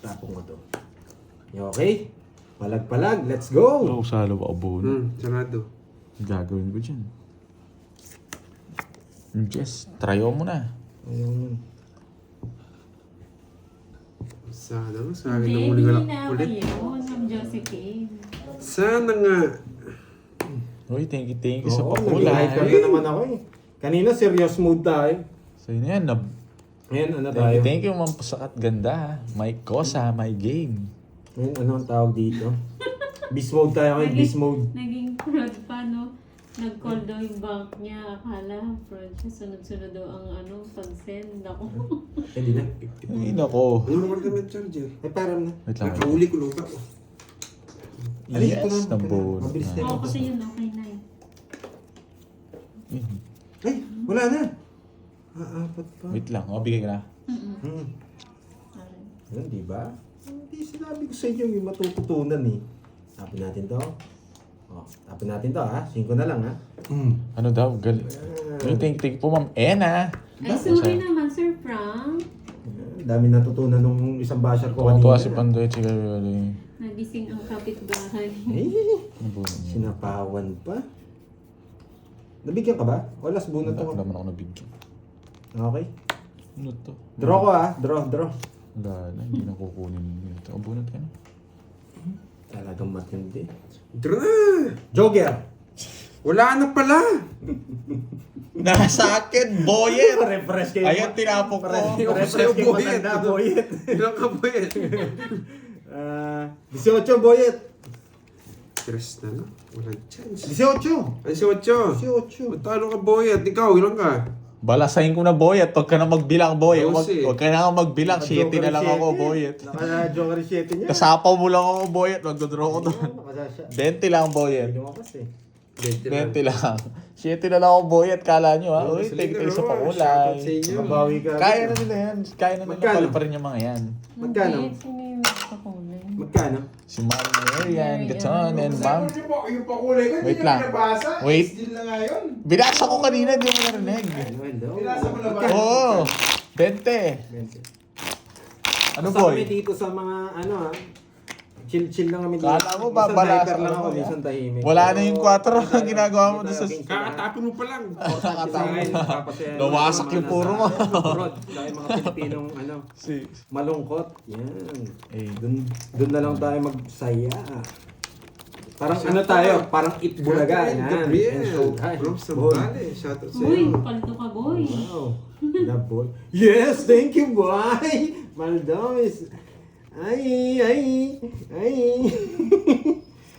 Tapong ko to. You okay? Palag-palag, let's go! Oh, salo ba abo na? Sarado. Gagawin ko dyan. Jess, tryo mo na. Ayun. Sana nga. Sa akin na hindi muli ka lang na ako ulit. yun, Ma'am Josephine. Sana nga. Uy, thank you sa Oo, pakulay. nag-hyper na naman ako eh. Kanina serious mood tayo. So yun yan, Ngayon, ano tayo? thank you Ma'am Pusakat Ganda. My kosa, my game. Ngayon, ano ang tawag dito? Beast mode tayo ngayon, beast mode. Naging fraud pa, no? Nag-call daw yung bank niya. Akala, fraud siya. Sunod-sunod daw ang pag-send. Ako. Hindi na. Ay, nako. Ano naman kami ng charger? Ay, parang na. Wait lang. Nakauli ko lang ba? Alis ko Yes, na. nabunot Mabilis na. Oo, kasi yun, okay na eh. Ay, wala na. Apat pa. Wait lang, bigay ka na. Hmm. Parang, Yan, di ba? Hindi sinabi ko sa inyo yung matututunan eh. Tapin natin to. Oh, tapin natin to ha. 5 na lang ha. Ano daw? Uy, thank you po Ma'am Ena. ay, sorry naman, Sir Frank. Dami natutunan nung isang basher ko Tuwa kanina. si Pandoy, chika yun. Nagising ang kapitbahay. Eh, Nabunot niya. sinapawan pa. Nabigyan ka ba? O last bunot Wala ako. naman ako nabigyan. Okay. Ano to? Draw ko ha. Draw. Wala na, hindi na kukunin nito. Abunot ka na. Talagang matindi. Dra! Joker! Wala na pala! Nasa akin, boyet! Refresh kayo. Ayan, tinapok ko. Refresh Sa'yo, kayo boyet. matanda, boyet. Ilang ka ba yan? 18, boyet. Tres na lang. Walang chance. 18. Ay, si Ocho. 18. Matalo ka, boyet. Ikaw, ilang ka? Balasahin ko na boyet. Huwag ka na magbilang, boyet. Kasi- Huwag ka na magbilang. 7 na lang ako, boyet. Naka-joker 7 niya. Kasapaw mo lang ako, boyet. Magdodraw ko doon. Nakasasya. 20 lang, boyet. Lumakas eh. 20 lang. 7 na lang ako, boyet. Kala nyo, ha? Uy, thank you sa pakulay. Shoutout sa inyo. Mabawi ka. Kaya na nila yan. Kaya na nila Magkano? pala pa rin yung mga yan. Magkano? Hindi, sino yung kakulay? Magkano? Si Ma'am Marian, Gaton, and Ma'am. Yung pakulay ko, Wait hindi lang. na pinabasa. Wait. Ex-deal na nga yun. Binasa ko kanina, hindi mo narinig. Hello. Pinasa mo na ba? Oo, 20. Ano, Basta boy? kami dito sa mga ano ha. chill lang kami dito. Kala mo, Minsan babala hyper sa lang ano ako, mo, minsan tahimik. Wala na yung 4 ang ginagawa mo doon sa... Kakatapon mo pa lang. Nawasak yung puro mo. Abroad, dahil mga Pilipinong Si... malungkot. Yan. Eh, Doon na lang tayo magsaya. Parang ano tayo, parang Itbulaga. Yan. Gabriel. And Showtime. From Boy. Sambales. Shoutout Boy, sa'yo. paldo ka, boy. Wow. Love boy. Yes, thank you, boy. Maldomis. Ay.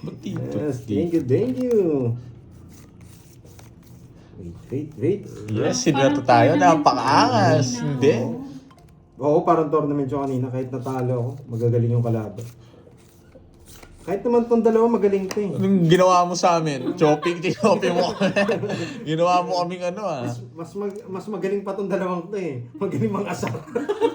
ba't dito? Yes, thank you. Wait. Yes, sinato tayo. Napakaangas. Hindi. Oo, parang tournament yung kanina. Kahit natalo ako, magagaling yung kalaban. Kahit naman tong dalawa, magaling to eh. Anong ginawa mo sa amin? Chopping mo kami. Ginawa mo kaming Mas magaling pa tong dalawang to eh. Magaling mga asar.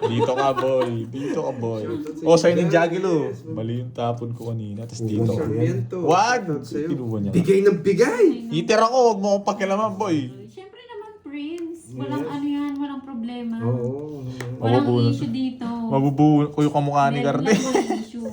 Dito ka, boy. O, sa'yo ni Jagilo. Mali yung tapon ko kanina. Tapos dito. Sarmiento. Wag! Shoutout sa'yo. Kinuha niya. Bigay ng bigay. Heater ako. Huwag mo akong pakialaman, boy. Siyempre naman, Prince. Walang ano yan, walang problema. Oo. Walang Mabubuo na issue dito. Mabubuo ko yung kamukha ni Meron Garde. lang walang issue.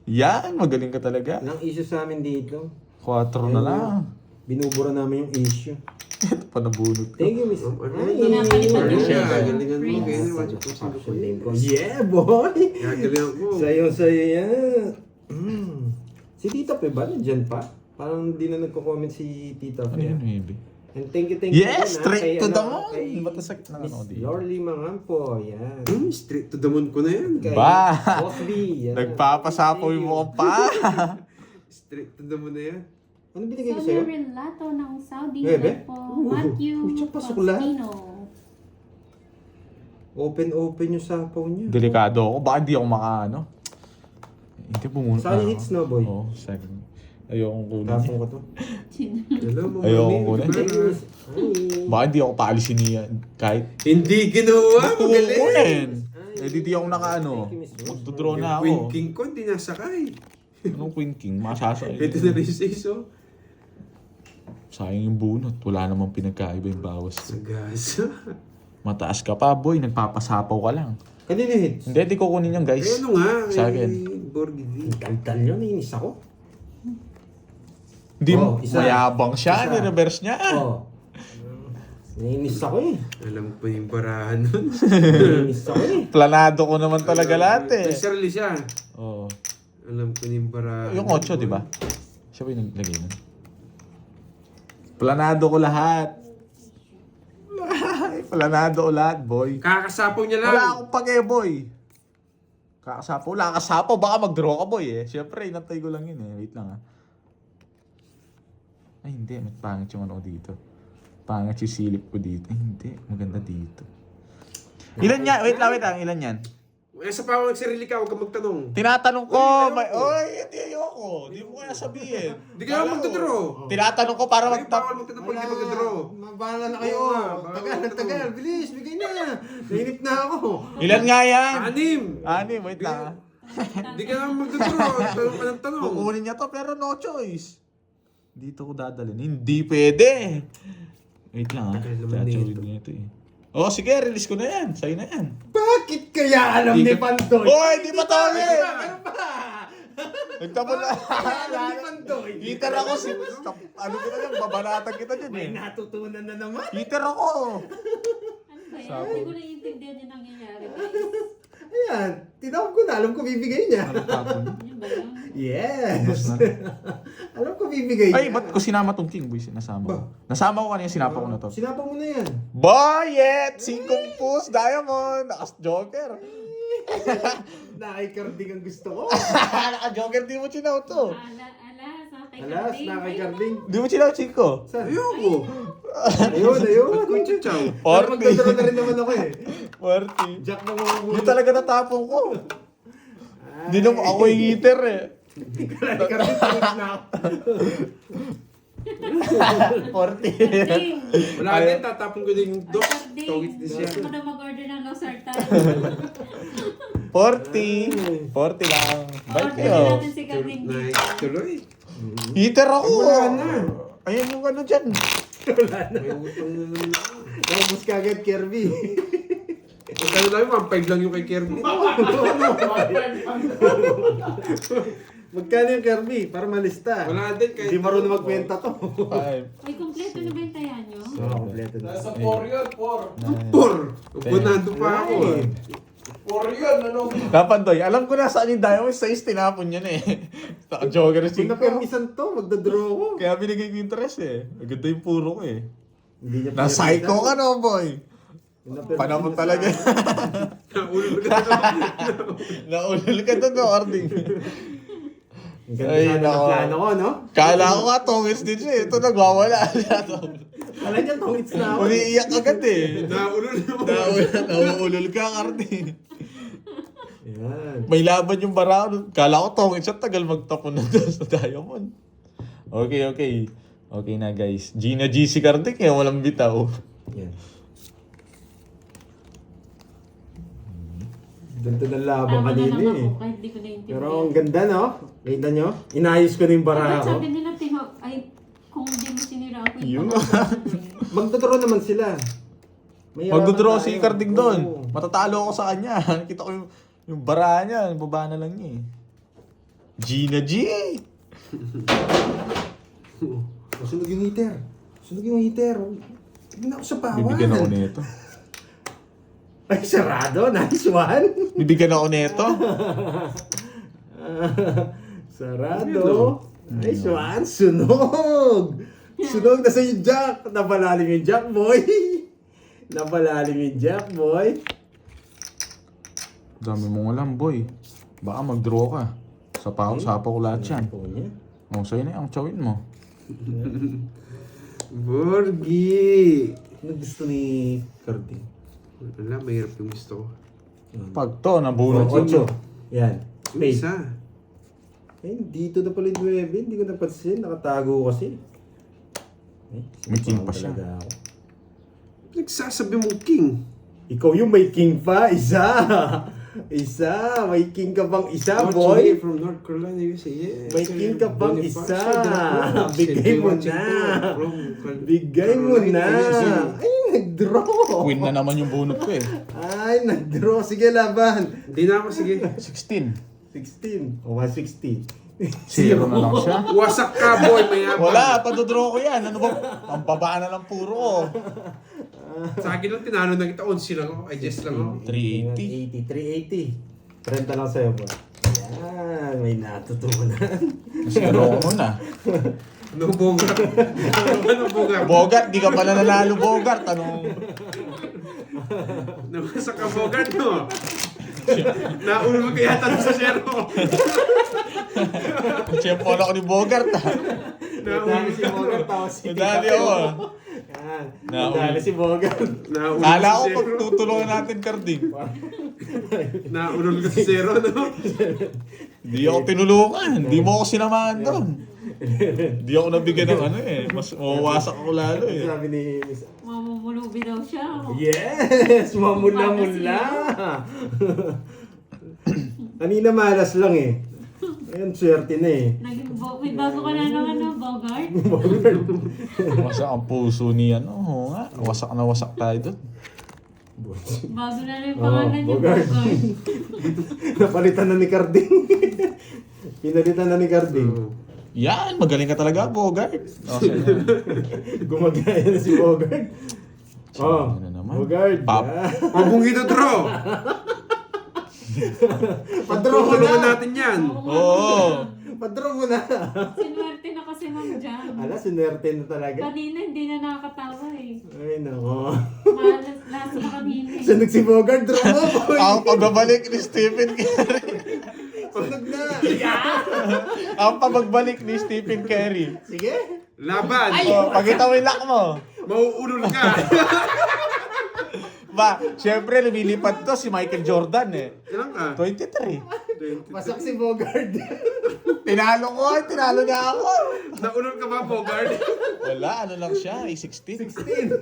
Yan, magaling ka talaga. Walang issue sa amin dito. 4 na lang. Binubura namin yung issue. Ito pa nabunot ko. Thank you, Miss. Pinapalitan niyo siya. Galingan mo. Prince. Ganyan. Watch it. Caption name ko. Yeah, boy! Gagalingan ko. Sa'yo yan. Si Tita Pe ba? Nandiyan pa? Parang hindi na nagko-comment si Tita Ano Pe. yun, maybe? And thank you Yes, din, straight to kay, the ano, moon. kay Ba't nasakit na ano Miss dito? Lorly Mangampo. Yan. Straight to the moon ko na yan. Kay Ba? Osby. Yan. Nagpapasapo yung mukhang pa. Straight to the moon na yan. Ano binigay ko sa'yo? Sonia Relato ng Saudi Bebe? po. Matthew Uy, tsaka pasok lahat. Faustino. Open yung sapaw niya. Delikado ako. Baka hindi ako makaano. Hindi pumunta. Saan hits no, boy? Oo, second. Ayokong kunin. Tapong ko to. Hello, mga Ayoko mami. kunin. Thank you, Miss. Ay. Baka hindi ako paalisin niya. Kahit Hindi ginawa. Magaling. kukunin. Eh, di ako nakaano. Thank you, Miss. Magdodraw na Queen ako. King ko, hindi nasakay. Anong Queen King? Masasay. Ito na rin siya, so. Sayang yung bunot. Wala namang pinagkaiba yung bawas. Sagasa. Mataas ka pa, boy. Nagpapasapaw ka lang. Kanino hits? Hindi, di ko kunin yan, guys. Eh, ano nga? Sa akin. Borgidi. Dal yun, nainis ako. Hindi Oh, mo. isa. Mayabang siya. Isa. Ni-reverse niya. Oh. Nainis ako eh. Alam ko yung barahan nun. Nainis ako eh. Planado ko naman talaga lahat eh. Nag-sarili siya. Oo. Alam ko yung barahan. Yung 8, di ba? Siya ba yung naglagay nun? Planado ko lahat. Planado ko lahat, boy. Kakasapaw niya lang. Wala akong pake, boy. Kakasapaw. Wala kasapaw. Baka mag-draw ka, boy eh. Siyempre, inantay ko lang yun eh. Wait lang ah. Ay, hindi. May pangit yung ano ko dito. Pangit yung silip ko dito. Ay, hindi. Maganda dito. Ilan yan? Wait lang. Ilan yan? Sa pa ako nagsarili ka, huwag ka magtanong. Tinatanong ko. Uy, ayoko. Oy, hindi ayoko. Hindi mo kaya sabihin. Hindi ka naman magdodraw. Tinatanong ko para Ay, bawal magtanong pag hindi magdodraw. Bahala na kayo. Oo nga, bawal Tagal, magtanong. tagal. Bilis, bigay na. Nainip na ako. Ilan nga yan? 6. Wait lang ah. Hindi ka naman magdodraw. Tanong ka ng tanong. Kukunin niya to pero no choice. Dito ko dadalhin. Hindi pwede. Wait lang ah. Tagal naman Tatsuhin nito. niya ito eh. Oh, sige, release ko na yan. Sa'yo na yan. Bakit kaya alam ni Pantoy? Hoy, di pa to eh! Ano ba? Nagtapon na. Alam ni Pantoy. Heater ako. Ano kita dyan? Babanatan kita dyan May eh. natutunan na naman. Heater ako. Ano ba yan? Hindi ko naiintindihan yung nangyayari, guys. Ayan, tinawag ko na. Alam ko bibigay niya. Tapon. Ano ba yan? Yes. Mas na. Alam ko bibigay niya. Ay, ba't ko sinama tong king boy? Nasama ko. Nasama ko kanina, sinapa ko na to. Sinapa mo na yan. Boyet! 5 pus, diamond! Nakas-joker! Nakikarding ang gusto ko. Naka-joker, di mo chinaw to. Sa kay Alas, Carding. nakikarding. Di mo chinaw, Chico. Saan? Ayoko. Ayun. Ba't ko yung chow? Pero magdadala na rin naman ako eh. 40. Jack na mga Di talaga natapong ko. Di na ako yung heater eh. Nakikarding na ako. 40. Carding. Wala din, tatapon ko din yung dos. Carding. Tawit din siya. Gusto mo na mag-order ng Losartan. 40. 40 lang. Bait Order kayo. natin si Carding Nice. dito. Tuloy. Heater ako. Wala na. Ayan yung ano dyan. May utang na naman ako. Naubos ka agad, Kirby. Magkano lang yung 1.5 lang yung kay Kirby. Magkano yung Kirby? Para malista. Wala din kahit... Hindi marunong magkwenta to. 5, Ay, kompleto na ba yung taya nyo? Oo, kompleto na. Nasa 4 yun, 4. 4! Upunado pa ako. 4 yun, ano? Kapandoy, alam ko na saan yung diamond size, tinapon yun eh. Naka-jogger Kung 5. napermisan to, magdadraw ko. Kaya binigay ko interest eh. Maganda yung puro ko eh. Hindi niya Na-psycho ka no, boy. Kung napermisan Panahon na talaga. Naulog na ito. Naulol ka doon, no, Arding. Ang ganda Ay, na ng nako. plano ko, no? Kala ko nga, tongits din siya. Ito, nagwawala siya. Kala niya tongits na ako. Umiiyak agad eh. Naulog na ako. Nauulol ka, Arding. Yan. May laban yung Barao. Kala ko tongits siya, tagal magtapon na doon sa diamond. Okay. Okay na guys. Gina G si Kartik eh, walang bitaw. Yan. Ganda ng labang Tama na kanina lang eh. ako kahit di ko naintindihan. Pero ang ganda, no? Kita nyo? Inayos ko na yung bara Bakit ko. sabi nila, ay, kung hindi mo sinira ako, Yun. Magdodraw naman sila. May Magdodraw hirapan si tayo. Kartik doon. Oo. Matatalo ako sa kanya. Nakita ko yung bara niya. Baba na lang niya eh. Gina G! Oh, sunog yung heater. Sunog yung heater. Tignan ako sa pawan. Bibigyan ako nito. Ay, sarado. Nice one. Bibigyan ako nito. Sarado. Nice one. Sunog. Sunog na sa'yo, Jack. Napalalim yung Jack, boy. Napalalim yung Jack, boy. Dami mong alam, boy. Baka mag-draw ka. Sapaw ko lahat yan. Po niya. O, sa'yo na yung chawin mo. Borgi! Ano gusto ni Cardi? Wala, mahirap yung gusto ko. Pag to, nabunot Oh, yun. 8. Yan. Spade. Isa. Eh, dito na pala yung 9. Hindi ko napansin. Nakatago kasi. Eh, May king pa siya. talaga ako. Nagsasabi mong king. Ikaw yung may king pa. Isa. Isa. May king ka bang isa, Watching boy? me from North Carolina, USA. Yeah. May king ka bang isa? Bonifacio, Bigay mo watching na. po from Bigay mo na. USA. Ay, nag-draw. Queen na naman yung bunot ko eh. Ay, nag-draw. Sige, laban. Hindi na ako, sige. 16. 16. O, 160. Zero na lang siya. Wasak ka, boy, mayabang. Wala, padodraw ko yan. Ano ba? Ang baba na lang puro ko. Sa akin lang, tinalo na kita. 11 lang ako. I just lang ako. 380. 380. 30 lang sa'yo, boy. Yan. May natutunan. Zero ko muna. Ano bogart? Ano bogart? Bogart, di ka pala nanalo Bogart. Anong... Nawasak ka, bogart, no? Naulog ka yata doon sa zero. Siyempre ako ni Bogart ah. Nadali si Bogart. Tapos si Nadali ako ah. Yan. Nauli. Nadali si Bogart. Naulog Kala sa ko zero. pag tutulungan natin, Carding. Naulog ka sa zero, no? Hindi ako tinulungan. Hindi mo ako sinamahan doon. Hindi ako nabigyan ng ano eh. Mas mawawasak ako lalo eh. Sabi ni Miss... Mamumulubi daw siya. Yes! Mamula-mula! Kanina malas lang eh. Ayun, swerte na eh. May bago ka na ng ano, Bogart? Wasak ang puso ni ano. Oo nga. Wasak tayo doon. Bago na yung pangalan niya, Bogart. Bogart. Napalitan na ni Carding. Pinalitan na ni Carding. Yan, magaling ka talaga, Bogart. Okay na. Gumagaya na si Bogart. Oh, Ano naman? Bogart. Pop. Ah. Huwag mong ito-draw. Padraw mo Tutulungan na. natin yan. Oo. Padraw mo na. Sinuwerte na kasi ng jam. Ala, sinerte na talaga. Kanina hindi na nakakatawa eh. Ay, nako. Malas, last na kanina eh. Sunog si Bogart. Draw mo, boy. Ang pagbabalik ni Stephen Curry. Sunog na. Ang pagbabalik ni Stephen Curry. Sige. Laban. Oh, pakita mo yung lock mo. Mauulol ka. Ba, syempre lumilipad to si Michael Jordan eh. Ilan ka? 23. Pasak si Bogart. Tinalo niya ako. Naulol ka ba, bogart? Wala, ano lang siya, 16. 16.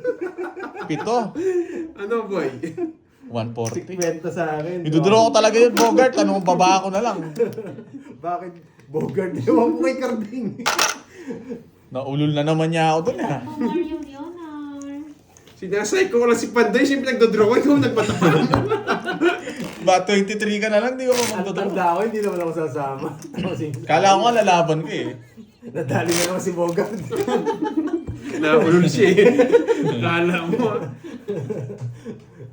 Pito. Ano, boy? 140. Kwenta sa akin. Iduduro ko talaga yun, Bogart. Anong baba ko na lang. Bakit Bogart? Ewan ko kay Carding. Naulol na naman niya ako dun ah. Ako Mario Leonard. Sinasay ko lang si Panday, siya pinagdodraw ko, ikaw nagpatakan. Ba, 23 ka na lang, di ko Ang magtotoo. tanda ko, hindi naman ako sasama. Kasi Kala ko nga lalaban ko eh. nadali na naman si Bogart. Nahulol siya eh. Kala mo.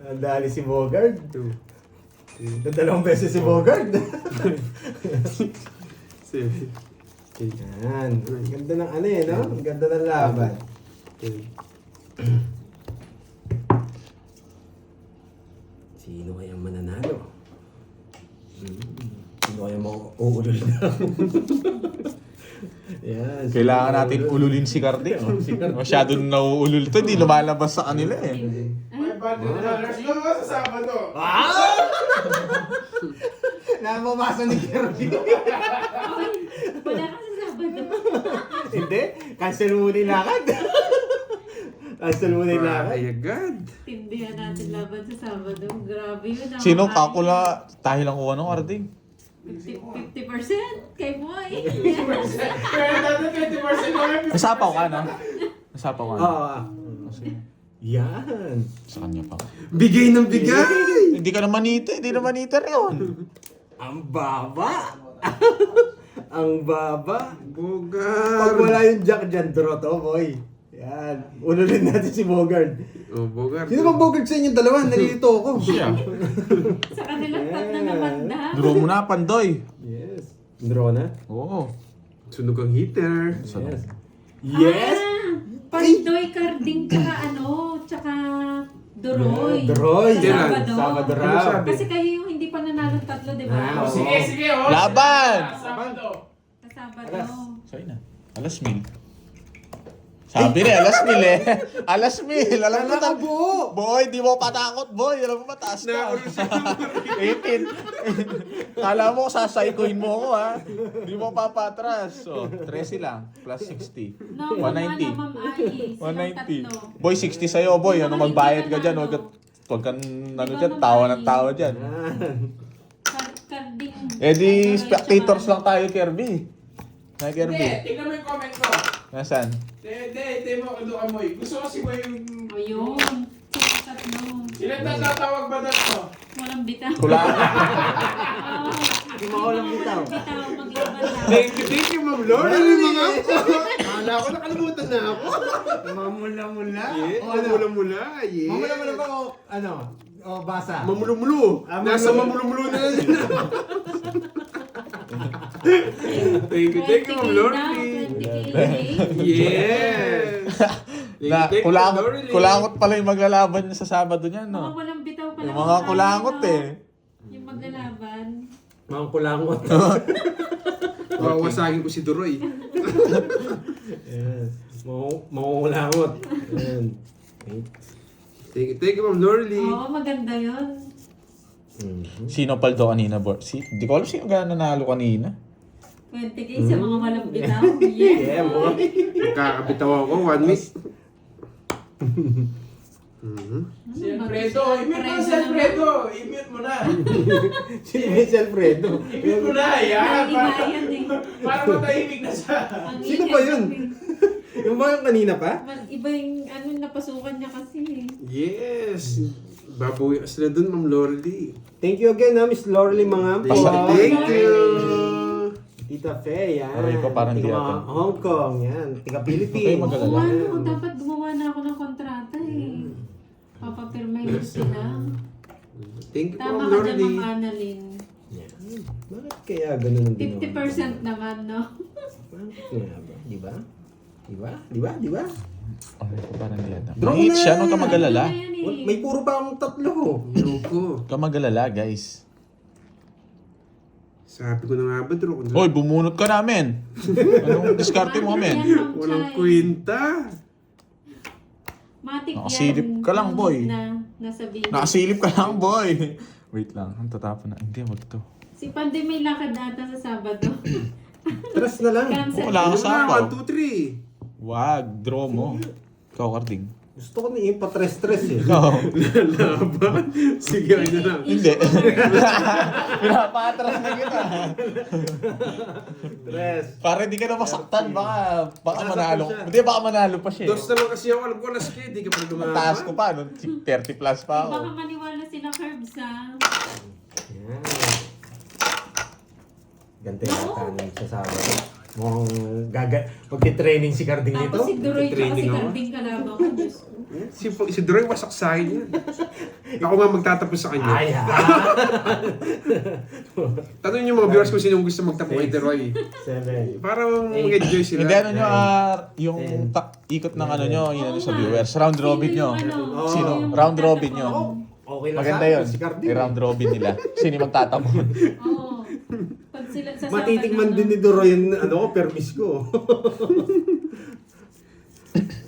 Nadali si Bogart. Dalawang beses si Bogart. Sige. Yan. Ang ganda ng ano eh, no? Ang ganda ng laban. Sino kayang mananalo? Sino kayang mauulol na? Yan. Kailangan natin ululin si Carding. Oh. Masyado nauulul to, hindi lumalabas sa kanila eh. $500 lang sa Sabado. Namamasa ni Kirby. Wala ka sa Sabado. Hindi. Cancel muna yung lakad. Cancel muna yung lakad. Ay, agad. Tindihan natin laban sa Sabado. Grabe yun. Sino kakula? Tayo lang kuha ng Carding. 50% kay Boy. Kaya dati 20% lang. Nasapaw ka, no? Nasapaw ka. Oo. Sige. Yan. Sa kanya pa. Bigay ng bigay! Hindi ka naman ito, hindi naman ito yun. Ang baba. Ang baba. Pag Bogart! wala yung Jack dyan, draw to, boy. Yan. Ululin natin si Bogart. Oh, Bogart. Sino bang Bogart sa inyong dalawa? Nalilito ako. Siya. Sa kanilang tatlo naman daw. Draw mo na, Pandoy. Yes. Draw na? Oo. Sunog ang heater. Yes. Yes! Pandoy, Carding, tsaka tsaka Doroy. Doroy. Sa Sabado. Sabado Ano raw. sabi? Kasi kayo yung hindi pa nanalo tatlo, di Ah, ba? oo. Sige, oh. Laban! Sabado. Sa Sabado. Alas. Sorry na. Alas mil. Sabi ni, alas mil eh. Alas mil. Alam mo ta. Buo. Boy, di mo patakot, boy. Alam mo mataas ka. 18. Kala mo, sasaykuin mo ako, ha? Di mo papatras. So, 13 lang. Plus 60. No, 190. Ma'am Alice. 190. Boy, 60 sa'yo, boy. Ano, magbayad ka dyan. Huwag kang, ano dyan, tawa ng tawa dyan. Yan. Carding. Eh di, spectators lang tayo, Kirby. Na, Hindi, Kirby. tignan mo yung comment ko. Nasaan? Hindi mo ano Moy. Gusto ko si Moy yung... Ayun. Sa tatlo. Ilan tatawag ba dito? Walang bitaw. Kulang. Hindi mo ako lang bitaw. Bitaw, maglaban na. Thank you, Ma'am Lord. Ano yung mga ako? Akala ko nakalimutan na ako. Mamula-mula. Yeah, O ano? mamula-mula. Yeah. Mamula-mula ba o ano? O basa? Mamulu-mulu. Ah, Nasa mamulu- mamulu-mulu na yun. Thank you, Ma'am Lord. 20K. Yes. Na, Thank you, kulangot, Lord. kulangot pala yung maglalaban sa Sabado niyan, Mga no? walang bitaw pala. Yung mga kulangot eh. Yung maglalaban. Mga kulangot. Wawasagin ko si Duroy. Yes. Mangungulangot. Yan. Thank you, Ma'am Lorly. Oo, maganda yun. Sino paldo kanina, Bor? Di ko alam sino gano'n nanalo kanina. 20K sa mga walang bitaw. Yeah. Yeah, boy. Kakabitaw ako, 1 week. Si Alfredo. I-mute mo si Alfredo. I-mute mo na. Sino ba si Alfredo? I-mute mo na. Yan. Naligayan eh. Para matahimik na siya. Ang Sino ingay ba yun? kasi. Yung ba yung kanina pa? Iba yung napasukan niya kasi eh. Yes. Babuwi sila dun, Ma'am Lorly. Thank you again, Miss Lorly mga po. Thank you. Tita Fe, yan. Aray ko, parang Tiga di mga ata. Hong Kong, yan. Tiga Okay, Philippines. mag- Oo, ano, dapat gumawa na ako ng kontrata eh. Papapirma yun sila. Thank you, Tama Ma'am ka dyan, Lorly. Ma'am Annalyn. Yan. Bakit kaya ganun ang ginawa? 50% naman, no? Bakit kaya ba? Di ba? Di ba? Di ba? Di ba? Aray ko, parang di ata. Draw Mate na! siya, huwag ka mag-alala. Ano yan eh? May puro pa akong tatlo. Ayoko. Huwag ka mag-alala, guys. Sabi ko na nga ba, Drew? Hoy, bumunot ka namin. Anong diskarte mo kami? Yan, Ma'am Walang Chay. kwenta. Matik yan. Nakasilip ka lang, boy. Nasa video. Nakasilip ka lang, boy. Wait lang, ang tatapon na. Hindi, wag to. Si Panday may lakad ata sa Sabado. Tras na lang. Cancel. Wala kang Ano sapaw. nga, 1, 2, 3. Wag, draw mo. Ikaw, Carding. Gusto ko na yung patres-tres eh. Oo. Laban. Sige, ano lang. Hindi. Pinapatras na kita. Tres. Para di ka na masaktan, baka Nasaktan manalo. siya. Hindi, baka manalo pa siya. Dos naman kasi ako, alam ko na sige, di ka pa Ang taas ko pa, no? 30 plus pa ako. Baka maniwala sila Curbs ha. Yan. Ganda yung tanin sa Sabado. Mukhang magti-training si Carding nito. Tapos si Duroy tsaka si Training ako. Carding kalaban ko. Diyos ko. Si Droy, wasak sa akin yan. Ako nga magtatapos sa kanya. Ay, ha? Tanong yung mga viewers kung sino gusto magtapos kay Droy. 7. Para mag-enjoy sila. Hindi, ano nyo, yung ikot ng ano nyo, yun ano sa viewers. Round robin nyo. Sino? Round robin nyo. Okay lang Maganda sa akin, yun. si Carding. Yung round robin nila. Sino yung magtatamon? Oo. Pag sila sa Matitikman din ni Doro yung permis ko.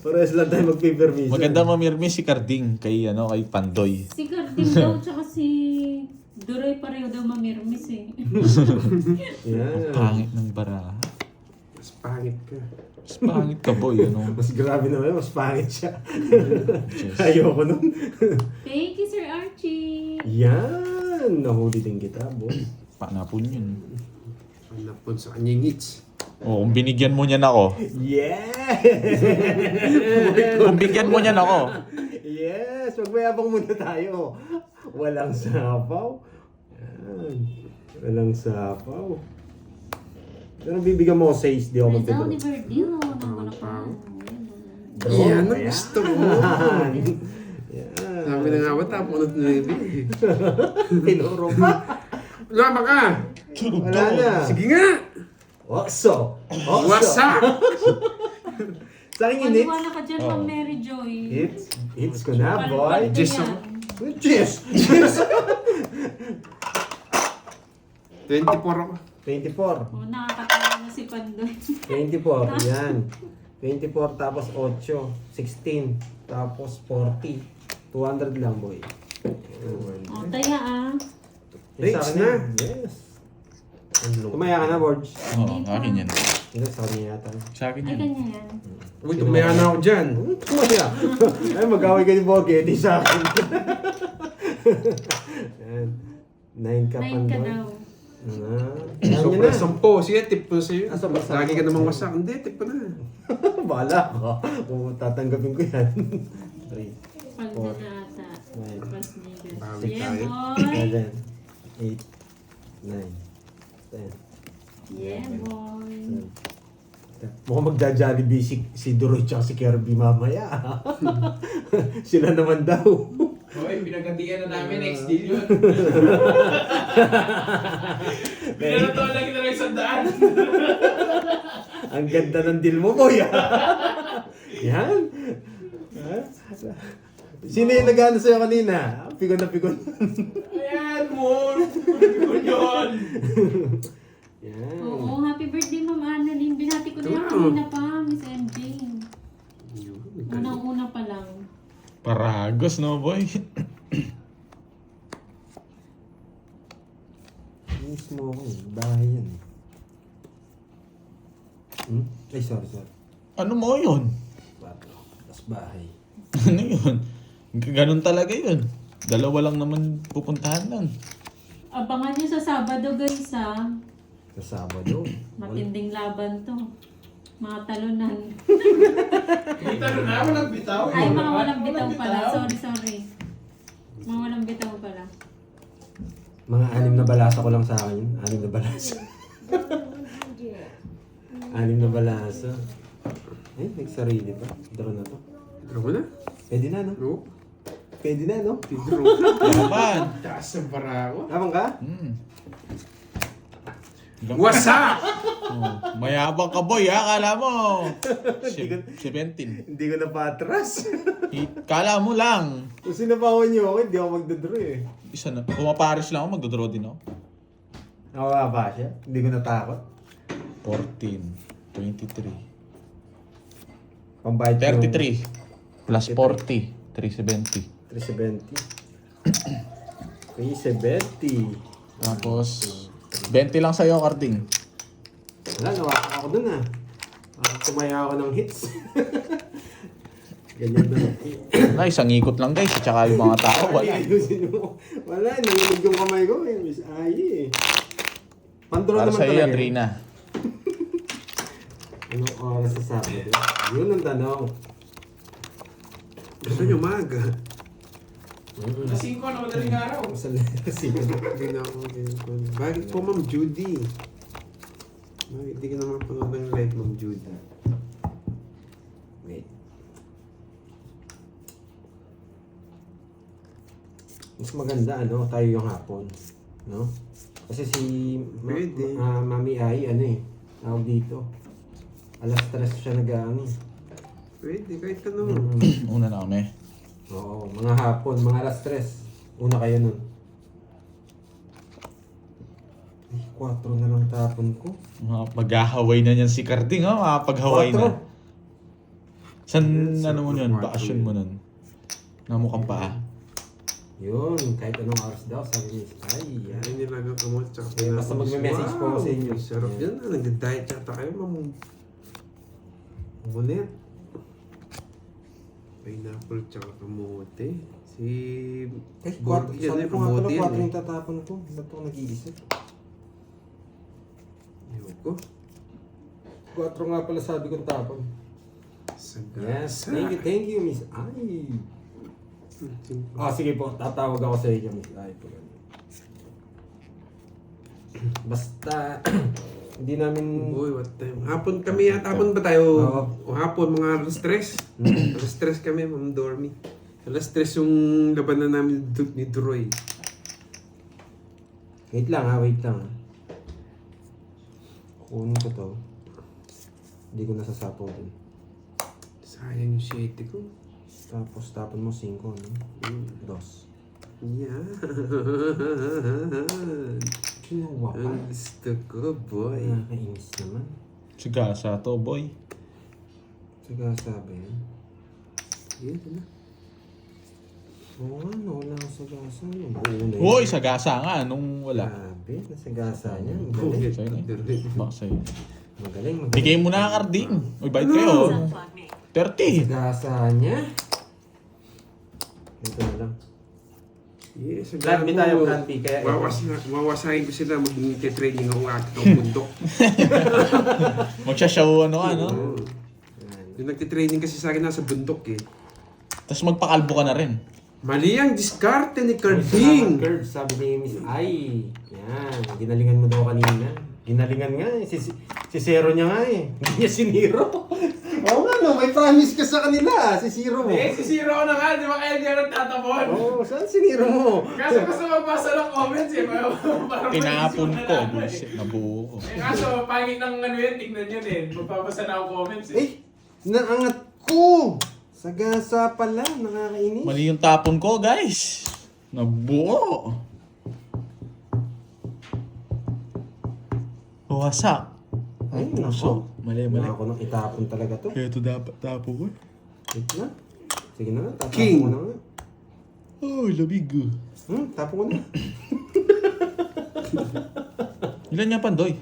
Parehas lang tayo magpipermis. Maganda mamirmi si Carding kay Pandoy. Si Carding daw tsaka si Duroy pareho daw mamirmis eh. Yan. Pangit ng baraha. Mas pangit ka. Mas pangit ka boy, ano? Mas grabe naman, mas pangit siya. Diyos. Ayoko nun. Thank you, Sir Archie. Yan. Nahuli din kita, boss. Panapon yun. Panapon sa kanyang hits. Oh, kung binigyan mo niyan ako. Yeah! Kung bigyan mo niyan ako. Yes! Magmayabang muna tayo. Walang sapaw. Yan. Walang sapaw. Pero bibigyan mo ko 6, di ako Rizal magtuturo. ni Verdillo. Nang Yan ang gusto mo. Yan. Sabi na nga ba, tapunod na yun. Tinuro pa. Lama ka! Wala na. Sige nga! Wakso. Wasak! Sa akin yung hits. Maniwala ka dyan, Ma'am Mary Joy. Hits ko na, boy. Palpal Jess ko ako. yan. Cheers! 24 ako. 24. Oh, nakakatawa na si Pandoy. 24, yan. 24 tapos 8, 16, tapos 40. 200 lang, boy. Oh, taya ah. Thanks na. Yes. Tumaya ka na, Borge. Oo, akin yan. Hindi, sa kanya yata. Sa akin Ay, yan. kanya yan. Uy, tumaya na ako dyan. Tumaya. Ay, mag-away ka ni Borge, di sa akin. Yan. 9 ka, 9 ka Pandoy. daw. Yan Sobra na. 10. Sige, tip ko sa'yo. Ah, sobra 10. Lagi ka namang wasak. Hindi, tip ko na. Bahala ko. Kung tatanggapin ko yan. 3, Palda na ata. Nine. Pas niggas. Bawi Yeah, tayo. boy. 7, 8, 9, 10. Yeah, boy. Mukhang magja-Jollibee si Duroy tsaka si Kirby mamaya. Sila naman daw. Hoy, pinagkantian na namin next deal yun. Pinanoto lang kita ng 100. Ang ganda ng deal mo, boy. Yan. Ha? Sino yung nag-ano sa'yo kanina? Pigon na pigon. Ayan mo! Pinagkantian yun! Yan. Oo, happy birthday, Ma'am Annalyn. Binati ko na yan kanina pa, Miss MJ. Unang-una pa lang. Paragos, no, boy? Miss mo ako eh. Bahay yan eh. Ay, sorry. Ano mo yun? Bato. Tapos bahay. Ano yun? Ganun talaga yun. Dalawa lang naman pupuntahan nun. Abangan nyo sa Sabado, guys, ha. Sa Sabado. Matinding laban to. Mga talunan. Kita na walang bitaw. Ay, mga walang bitaw pala. Sorry. Mga walang bitaw pala. Mga 6 na balasa ko lang sa akin. 6 na balasa. 6 na balasa. Ay, nagsarili pa. Draw na to. Draw mo na? Pwede na, no? No? Pwede na, no? Draw ka. Yaman! Taas ng para ako. Tamang ka? Wasak! Oh, mayabang ka boy ha, kala mo. 17. Hindi ko na patras. Kala mo lang. Kung sinabawan niyo ako, hindi ako magdodraw eh. Isa na. Kung maparis lang ako, magdodraw din ako. Nawawa ba siya? Hindi ko natakot. 14, 23, Pambayad ko ng 33, plus 40, 370. 370. 370. Tapos, 20 lang sa'yo, Carding. Wala, nawakan ako dun ah. Tumaya ako ng hits. Ganyan na. Wala, isang ikot lang guys. Tsaka yung mga tao, wala. Ayusin mo. Wala, nanginig yung kamay ko eh. Miss Ai eh. Pandro Para naman sa'yo yan, talaga. Rina. Anong oras sa Sabado? Yun ang tanong. Gusto nyo maga? Alas 5 na madaling araw. Sa kasi hindi na ako ganyan. Bakit po Ma'am Judy? Bakit di ka na mapanood ng live Ma'am Judy? Wait. Mas maganda ano, tayo yung hapon. No? Kasi si Pwede. Mami Ai, ano eh, tawag dito. Alas 3 siya nag-ano. Pwede, kahit ano. Una na kami. Oo, mga hapon, mga alas 3. Una kayo nun. Ay, 4 na lang tapon ko. Mag-ahaway na niyan si Carding, ha? Makapag-haway na. 4. San, Yes, ano mo nun? 4 Bakasyon mo nun? Namukhang paa. Yun, kahit anong oras daw, sabi niya, ay, yan. Ay, nilagang kamot tsaka Eh, basta magme-message po ako sa inyo. Sarap yan. Nag-diet yata kayo, ma'am. Ngunit. Pineapple tsaka kamote. Si... Eh, 4, Borgi yan sabi eh, ko nga pala, kamote 4 yan yung tatapon ko. Ba't ako nag-iisip? Ayoko. 4 nga pala sabi kong tapon. Yes, Sagasa. thank you, Miss Ai. Sige po, tatawag ako sa inyo, Miss Ai. Basta, hindi namin... Boy, what time? Hapon kami yata. Hapon ba tayo? Oo. O hapon, mga alas 3. Alas 3 kami, ma'am Dormy. Alas 3 yung labanan namin ni Droy. Wait lang ha, wait lang ha. Kunin ko to. Hindi ko nasasapaw din. Sayang yung shade ko. Tapos tapon mo 5, no? 2. Yan. Kinuha pa. Ang gusto ko, boy. Nakakainis naman. Sigasa to, boy. Saka sabi yan. Yan, ano? Oo nga, no, wala akong sagasa. Yung buo na yun. Hoy, sagasa nga. Nung wala. Grabe, nasagasa niya. Boy, Magaling. Sa'yo na yun. Baka sa'yo. Magaling, magaling. Bigay mo na, Carding. Uy, bayad kayo. 30. Sagasa niya. Ito na lang. Yes, Plan B tayo, plan B. Kaya wawasahin ko sila mag-training ako akit ng bundok. Magsashow ano. Yung nagtitraining kasi sa akin nasa bundok eh. Tapos magpakalbo ka na rin. Mali ang diskarte ni Carding. Curve, sabi ni Miss Ai. Yan, ginalingan mo daw kanina. Ginalingan nga eh. Si Zero niya nga eh. Hindi niya siniro. Oo nga no, may promise ka sa kanila. Si Zero mo. Eh, sisira ko na nga, di ba kaya niya nagtatapon? Oo, saan siniro mo? Kaso gusto magbasa ng comments eh. Para Tinapon maisip ko. na lang eh. Bullshit, nabuo ko. Eh kaso, pangit ng ano yun, tignan yun eh. Magpapasa na ako comments eh. Eh, naangat ko. Sagasa pala, nakakainis. Mali yung tapon ko, guys. Nabuo. Wasak. Ay, puso. nako. Mali. Wala ako nang itapon talaga to. Ito dapat tapo ko. Wait na. Sige na nga, tatapon King. ko na nga. Oh, labig. Tapon ko na. Ilan yan, Pandoy?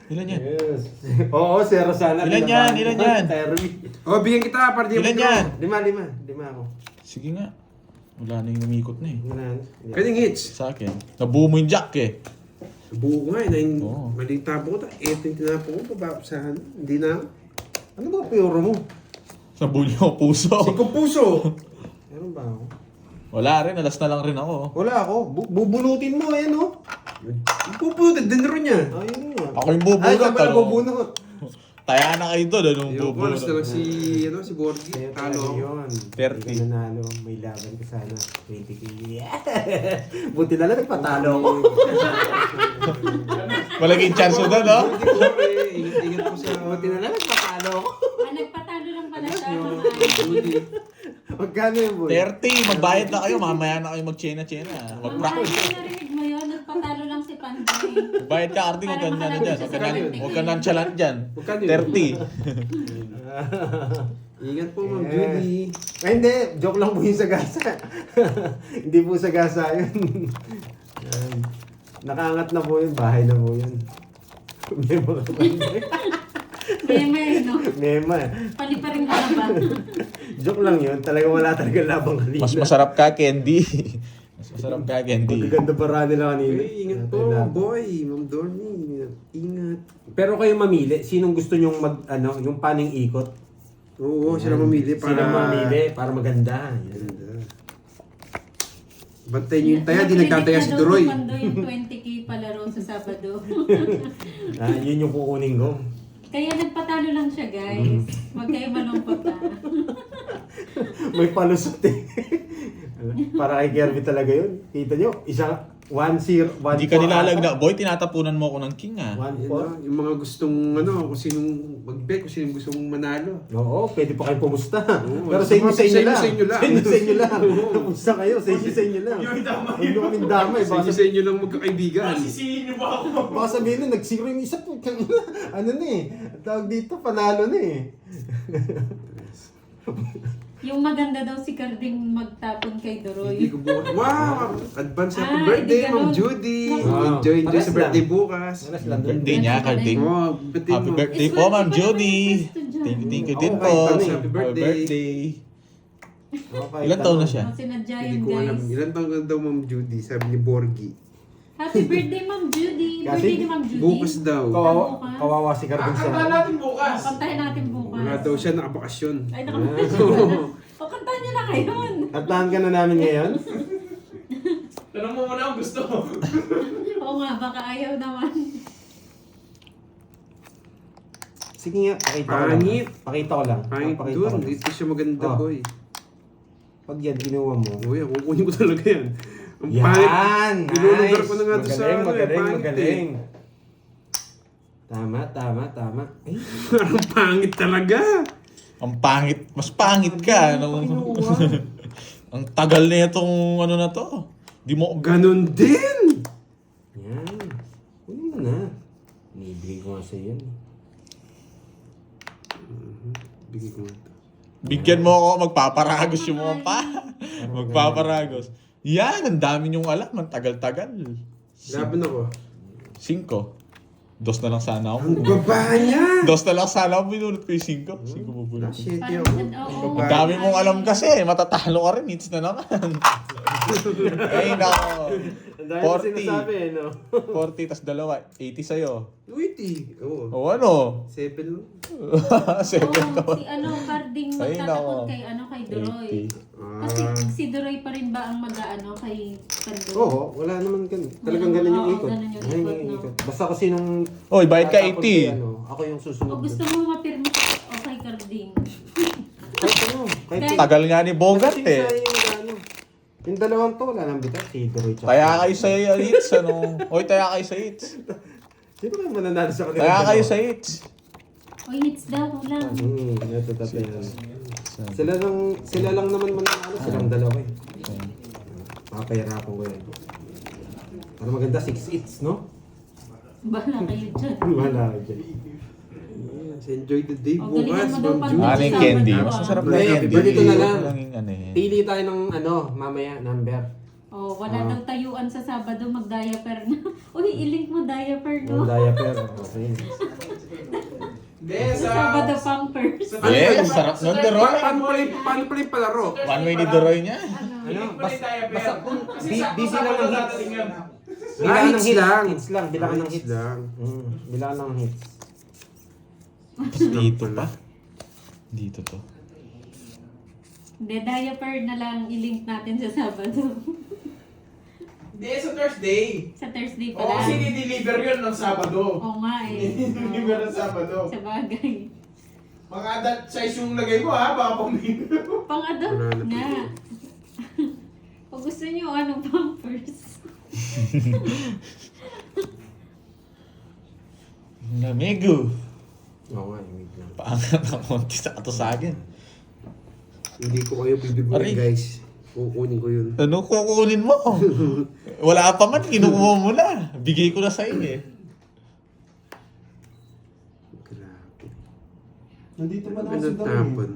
Ilan yan? Yes. Oo, Zero sana. Ilan yan? Ilan yan? Terry. Oh, bigyan kita para di Ilan yan? 5 ako. Sige nga. Wala na yung umikot na eh. Wala na. Pwedeng hits. Sa akin. Nabuo mo yung jack eh. Buo nga eh. Na yung Oo. maling tapo ko. Ito yung tinapo ko. Pababasahan. Hindi na. Ano ba puro mo? Nabuo niyo ang puso. Siko puso. Meron ba ako? Wala rin. Alas na lang rin ako. Wala ako. Bubunutin mo, ayan o. Puputid din rin niya. Ayun nga. Ako yung bubunot. Ay, ka pala ano? bubunot. Taya na kayo doon. Anong Yung bubunot? oras na lang si Borgi. Kaya Talo ako. yun. 30. Hindi ka nanalo. May laban ka sana. 20k. Buti na lang nagpatalo ako. Malaking chance mo doon, no? Ingat-ingat po sa... Buti na lang nagpatalo ako. Nagpatalo lang pala siya. Budi. Magkano yun, boy? 30. Magbayad na kayo. Mamaya na kayo mag-chena-chena. Mag-practice. Narinig mo yun, nagpatalo lang si Panday. Bayad ka, Artie. Huwag ka na dyan. Huwag ka nonchalant dyan. Magkano yun? 30. Ingat po, Ma'am Judy. Ay, hindi. Joke lang po yung sagasa. Hindi po sagasa yun. Yan. Nakaangat na po yun. Bahay na po yun. Problema ka pa. Meme, no? Mema. Paliparing ka na ba? Joke lang yun. Talaga wala talaga labang kanina. Mas masarap ka, Candy. Mas masarap ka, Candy. Maganda para nila kanina. Uy, ingat po, boy. Ma'am Dormy. Ingat. Pero kayo mamili, sinong gusto nyong yung paning ikot? Oo, sila mamili para... Sila mamili para maganda. Yan. Ganda. Bantayin niyo yung taya, di nagtataya si Duroy. Mando yung 20k palaro sa Sabado. Yun yung kukunin ko. Kaya nagpatalo lang siya, guys. Huwag kayo malungkot ha. May palusot eh. Para kay Kirby talaga yun. Kita nyo, isa, 1-0, 1-4. Hindi ka nilalagna. Boy, tinatapunan mo ako ng king ah. 1-4. Yung mga gustong kung sinong mag-bet, kung sinong gustong manalo. Oo, pwede pa kayong pumusta. Oo, Pero sa inyo lang. sa inyo lang. Sa inyo lang. Pumusta kayo, sa inyo lang. Yung damay. Huwag nyo kaming damay. Sa inyo lang magkakaibigan. Masisihin niyo ba ako? Baka sabihin na, nag-zero yung isa po. Ano na eh. Tawag dito, panalo na eh. Yung maganda daw si Carding magtapon kay Hindi Duroy. ko bukas. Wow! Advance happy Ah, birthday, hindi Ma'am ganun. Judy! Wow. Enjoy Pares sa birthday lang. bukas. Malas lang. Birthday niya, Carding. Oh, birthday Happy mo. birthday Is po, Ma'am birthday Jody. pa naman yung Thank you Oo, din po. kahit ano eh. Happy birthday. Okay, Ilan taon na siya? Oh, sinadya Hindi yun, ko alam. guys. Ilan taon ka daw, Ma'am Judy? Sabi ni Borgie. Happy birthday, Ma'am Judy. Kasi Birthday ni Ma'am Judy. Bukas daw. Kawawa si Carding Kanta sa... natin bukas. Kantahin natin bukas. Wala daw siya nakabakasyon. Ay, nakapagod siya pala. O, kantahin niya na ngayon. At ka na namin ngayon? Tanong mo muna kung gusto. Oo nga, baka ayaw naman. Sige nga, pakita ko lang. Pangit. Pakita ko lang. Pangit Pakita ko dun. lang. Dito siya maganda, Oh. boy. Pag yan, ginawa mo. Uy, kukunin ko talaga yan. Ang Yan! pangit. Nilulugar ko na nga doon sa Magaling, ano eh. magaling, Pangit magaling. Tama, tama, tama. Ay, Ang pangit talaga. Ang pangit. Mas pangit ka. Ang tagal na itong ano na to. Di mo... Ganon din. yan. Kunin mo na. Nibigay ko nga sa yan. Bigay ko nga ito. Bigyan mo ako, magpaparagos yung mga pa. Magpaparagos. Yan, ang dami niyong alam. Ang tagal-tagal. Laban ako. 5. 2 na lang sana ako. Ang baba niya. 2 na lang sana ako. Binunod ko yung 5. 5 bubunod ko. Shit, Parang, oo. Ang dami mong alam kasi. Matatalo ka rin. Hits na naman. Ay, nako. Ang dami 40. na sinasabi, no? 40 tas 2. 80 sa'yo. Witty. Oo. O ano? 7 lang. 7 ka Oo, si Carding Ay, magtatakot nako. kay Duroy. 80. Kasi si Duroy pa rin ba ang kay Carding? Oo, wala naman ganun. Talagang ganun yung Oo, ikot. ganun yung Ganun ikot, no? ikot. Basta kasi nung... Oy, bayad ka tatapos kay 80. Ako yung susunod. O gusto mo mapirma kay Carding? Kahit ano. Kahit Tagal nga ni Bogart Kasi eh. sa yung ano. Yung dalawang to, wala nang bitaw. Si Duroy tsaka. Taya kayo sa hits, ano? Oy, taya kayo sa hits. Sino kayo mananalo sa kanila? Taya kayo sa hits. O hits daw lang. Ito tatayan. Sila lang naman mananalo. Silang dalawa eh. Papahirapan ko yan. Para maganda 6 hits, no? Bahala kayo dyan. Wala ka dyan. Yes, enjoy the day O, bukas, galingan mo daw Ma'am pag- Judy. Ano yung candy? Mas masarap na Ay, candy. ganito na lang. Yung ano eh. Pili tayo ng ano, mamaya, number. O, wala daw tayuan sa Sabado, mag-diaper na. Uy, ilink mo diaper, Yung no? diaper. Okay. Hindi, Sa sa... Sabado pampers. Yes, sarap nun, Deroy. Paano pala yung palaro? One way ni Deroy niya. Ano? Basta Basta kung busy lang ng hits. Ah, hits lang. Hits lang. Bilangan ng hits. lang. Bilangan ng hits. Dito pa. Dito to. Hindi, diaper na lang ilink natin sa Sabado. Hindi, sa Thursday. Sa Thursday Oo, pala. kasi di-deliver yun ng Sabado. Oo nga eh. Deliver ng Sabado. Sa bagay. Mga adult size yung lagay mo ha, baka pamilyo. Pang-adopt Wala na nga. Kung gusto nyo, pampers? Namigo. Oo nga, wait lang. Paangat na konti sa ato sa akin. Hindi ko kayo bibiguin, Aray. guys. Kukunin ko yun. Ano kukunin mo? Wala pa man, kinukuha mo na. Bigay ko na sa iyo eh. Grabe. Nandito ba Ano tapon?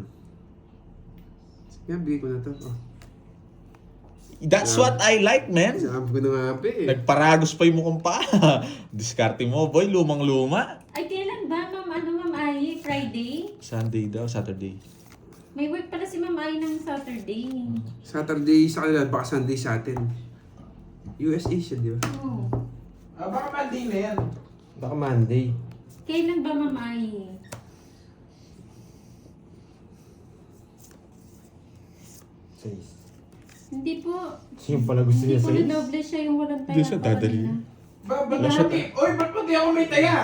Yan, bigay ko na to. Oh. That's what I like, man. Sabi ko na nga pa eh. Nagparagos pa yung mukhang pa. Diskarte mo, boy. Lumang-luma. Ay, kailan ba, Ma'am Ai? Friday? Sunday daw, Saturday. May work pala si Ma'am Ay ng Saturday. Saturday sa kanila, baka Sunday sa atin. USA siya, di ba? Oh. Baka Monday na yan. Baka Monday. Kailan ba Ma'am Ay? Says. Hindi po. Yung pala gusto Hindi niya po says. na doble siya yung walang taya. Hindi siya pa dadali. kanina. Ba't Wala ba't di? Oy, ba't di ako may taya?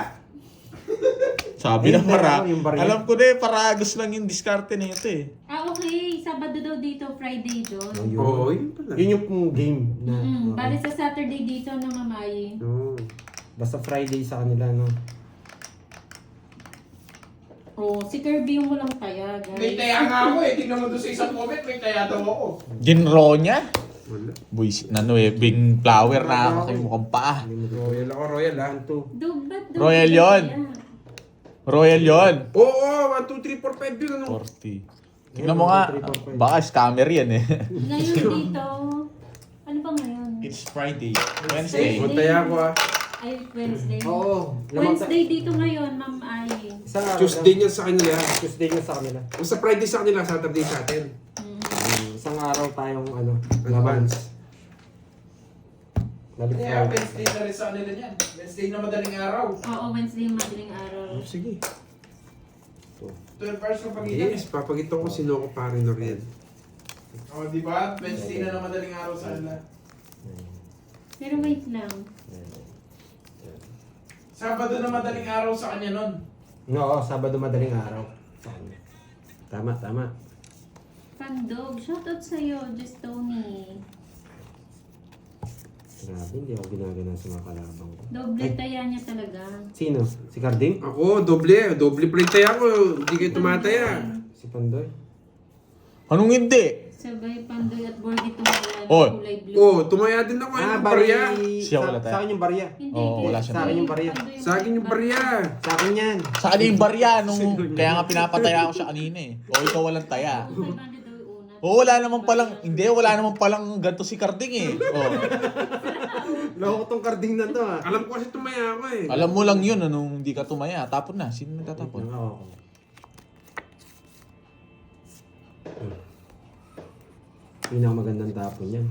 Sabi Ayun, ng para, yung barya. alam ko na eh, paragos lang yung diskarte na ito eh. Ah, okay. Sabado daw dito, Friday doon. Oh, yun. Oo, yun pala. Yun yung game na. oo. Bali sa Saturday dito na Ma'am Ay. Oo. Basta Friday sa kanila, no? Oh, si Kirby yung walang taya, May guys. taya nga ako eh. Tingnan mo doon sa isang comment, may taya daw ako. Ginro niya? Wala. Buisit na no eh, bing flower na ako kayo mukhang paa. Royal ako, Royal ha. Ba't doble Royal yung yun. taya? Royal yon. Oo, 1, 2, 3, 4, 5 yun ano. 40. Tingnan mo nga, baka scammer yan eh. Ngayon dito, ano ba ngayon? It's Friday, Wednesday. Montaya ako ha. Ay, Wednesday. Oo. Wednesday dito ngayon, Ma'am Ay. Isang araw Tuesday lang. niya sa kanila. Tuesday niya sa kanila. Basta Friday sa kanila, Saturday sa atin. Isang araw tayong ano, Advance. Balik Kaya Friday. Wednesday na rin sa kanila niyan. Wednesday na madaling araw. Oo, Wednesday yung madaling araw. Oh, sige. 12 hours ng pagitan. Yes, papagito ko sino ko pare Noriel. O, di ba? Wednesday na madaling araw sa kanila. Pero wait lang. Sabado na madaling araw sa kanya nun. Oo, Sabado madaling araw. Sa kanila. Tama, tama. Pandog, shoutout sa'yo, Just Tony. Grabe, hindi ako ginagana sa mga kalabang ko. Doble Ay. taya niya talaga. Sino? Si Carding? Ako, doble plate ako. Hindi kayo tumataya. Si Pandoy? Anong hindi? Sabay Pandoy at Borgie tumaya Oy. ng kulay blue. Oh, tumaya din ako. Ano barya? Siya wala tayo. Sa akin yung barya. Hindi, Oo, kay wala siya. Sa akin yung barya. Pandoy Sa akin yung barya. Sa akin yan. Sa kanila yung barya nung, kaya nga pinapataya ko siya kanina eh. O ikaw walang taya. Oo, 500 daw yung una. O wala naman palang, hindi, wala naman palang ganito si Carding eh. O, Loko tong Carding na to ah. Alam ko kasi tumaya ako eh. alam mo lang yun, anong hindi ka tumaya. Tapon na, sino nagtatapon? Oo. Pinakamagandang tapon yan.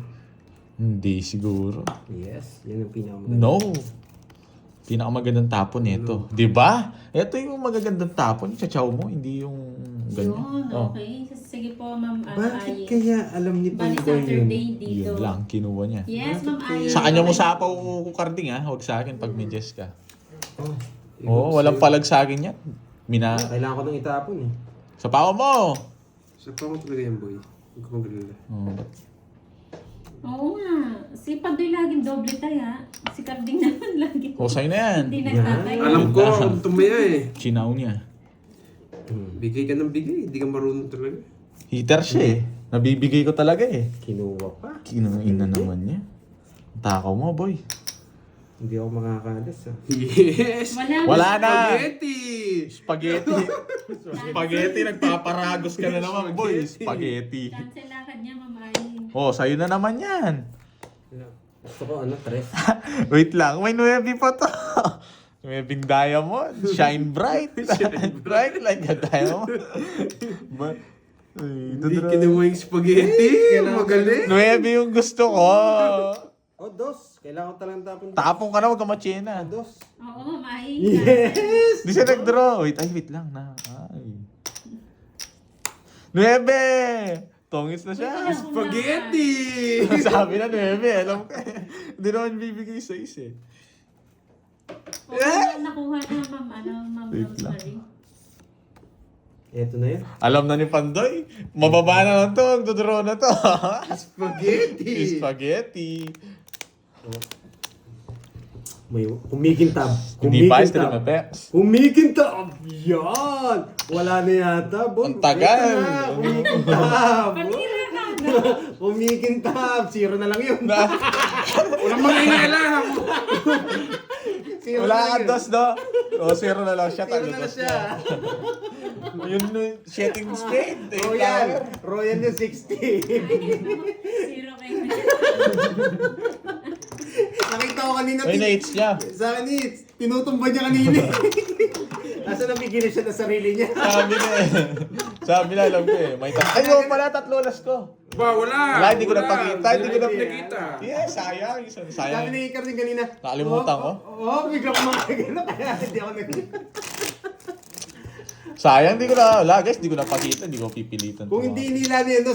Hindi siguro. Yes, yan ang pinakamagandang. No. Pinakamagandang tapon nito. Di ba? Ito yung magagandang tapon, chachaw mo, hindi yung ganyan. Yun, Oh. okay. Sige po, Ma'am Bakit Ay. kaya alam ni Bali Pandoy yun? Saturday dito. Yun lang, kinuha niya. Yes, Ma'am Ay. Sa kanya mo sapaw ko Carding ha, huwag sa akin pag may Jess ka. Oh, Oo, walang palag sa akin yan. Mina, kailangan ko nang itapon eh. sa pao mo! Sa pa ko talaga yan, boy. Huwag ka magalala. Oh, Oo nga. Si Pandoy laging doble taya. Si Carding naman lagi. oh sa'yo na yan. Hindi nagtataya. Alam ko, tumaya eh. Chinaw niya. Bigay ka ng bigay. Hindi ka marunong talaga. Heater siya eh. Nabibigay ko talaga eh. Kinuha pa. Kinuina naman niya. Takaw mo, boy. Hindi ako makakalas ah. Yes! Wala na! Spaghetti! Spaghetti. Spaghetti, nagpaparagos ka na naman, boy. Spaghetti. Cancel lakad niya, Ma'am Ay. Oh, sa'yo na naman yan. Gusto ko ano, tres. Wait lang, may 9 pa to. 9 diamond. Shine bright. Bright like a diamond. Ba? Ay, Hindi kinuha yung spaghetti. Magaling. 9 yung gusto ko. Oh, dos. Kailangan ko talagang tapon. Tapong ka na, huwag ka machina. Dos. Oo, Ma'am Ay. Yes! Di siya nag-draw. Wait lang na. Ay. 9! Tongits na siya. Spaghetti! Sabi na 9, alam ko. Hindi naman bibigay sa isa eh. Oo, nakuha na, Ma'am. Ma'am Wait lang. Rosemary. Eto na yan. Alam na ni Pandoy, mababa na lang to, ang dodraw na to. Spaghetti! Spaghetti. May kumikintab. Hindi pa, stream effects. Kumikintab! Yan! Wala na yata, boy. Ang tagal. Ito na, kumikintab. Patira ka na. Kumikintab. Zero na lang yun. Walang mangingialam! Zero Wala na ka lang yun. dos, no? O, 0 na lang siya, Zero tago na lang dos siya. na. Yun, setting spade. Royal. Royal yung 60. Zero kayo. Nakita ko kanina. Ay, na-hits niya. Sa akin, tinutumba niya kanina. Asa nabigilis siya na sarili niya? Sabi na eh. Sabi na, alam ko eh. May tatlo. Ayun pala, tatlo alas ko. Ba, wala. Wala, hindi ko napakita, hindi ko Wala, napakita. nakita. Sayang. Sabi Sayang. ni Icar din kanina. Nakalimutan ko. Oo, bigla ko makagano kaya hindi ako nag... Sayang, hindi ko na, wala guys, hindi ko napakita, hindi ko pipilitan. Kung hindi nila niya si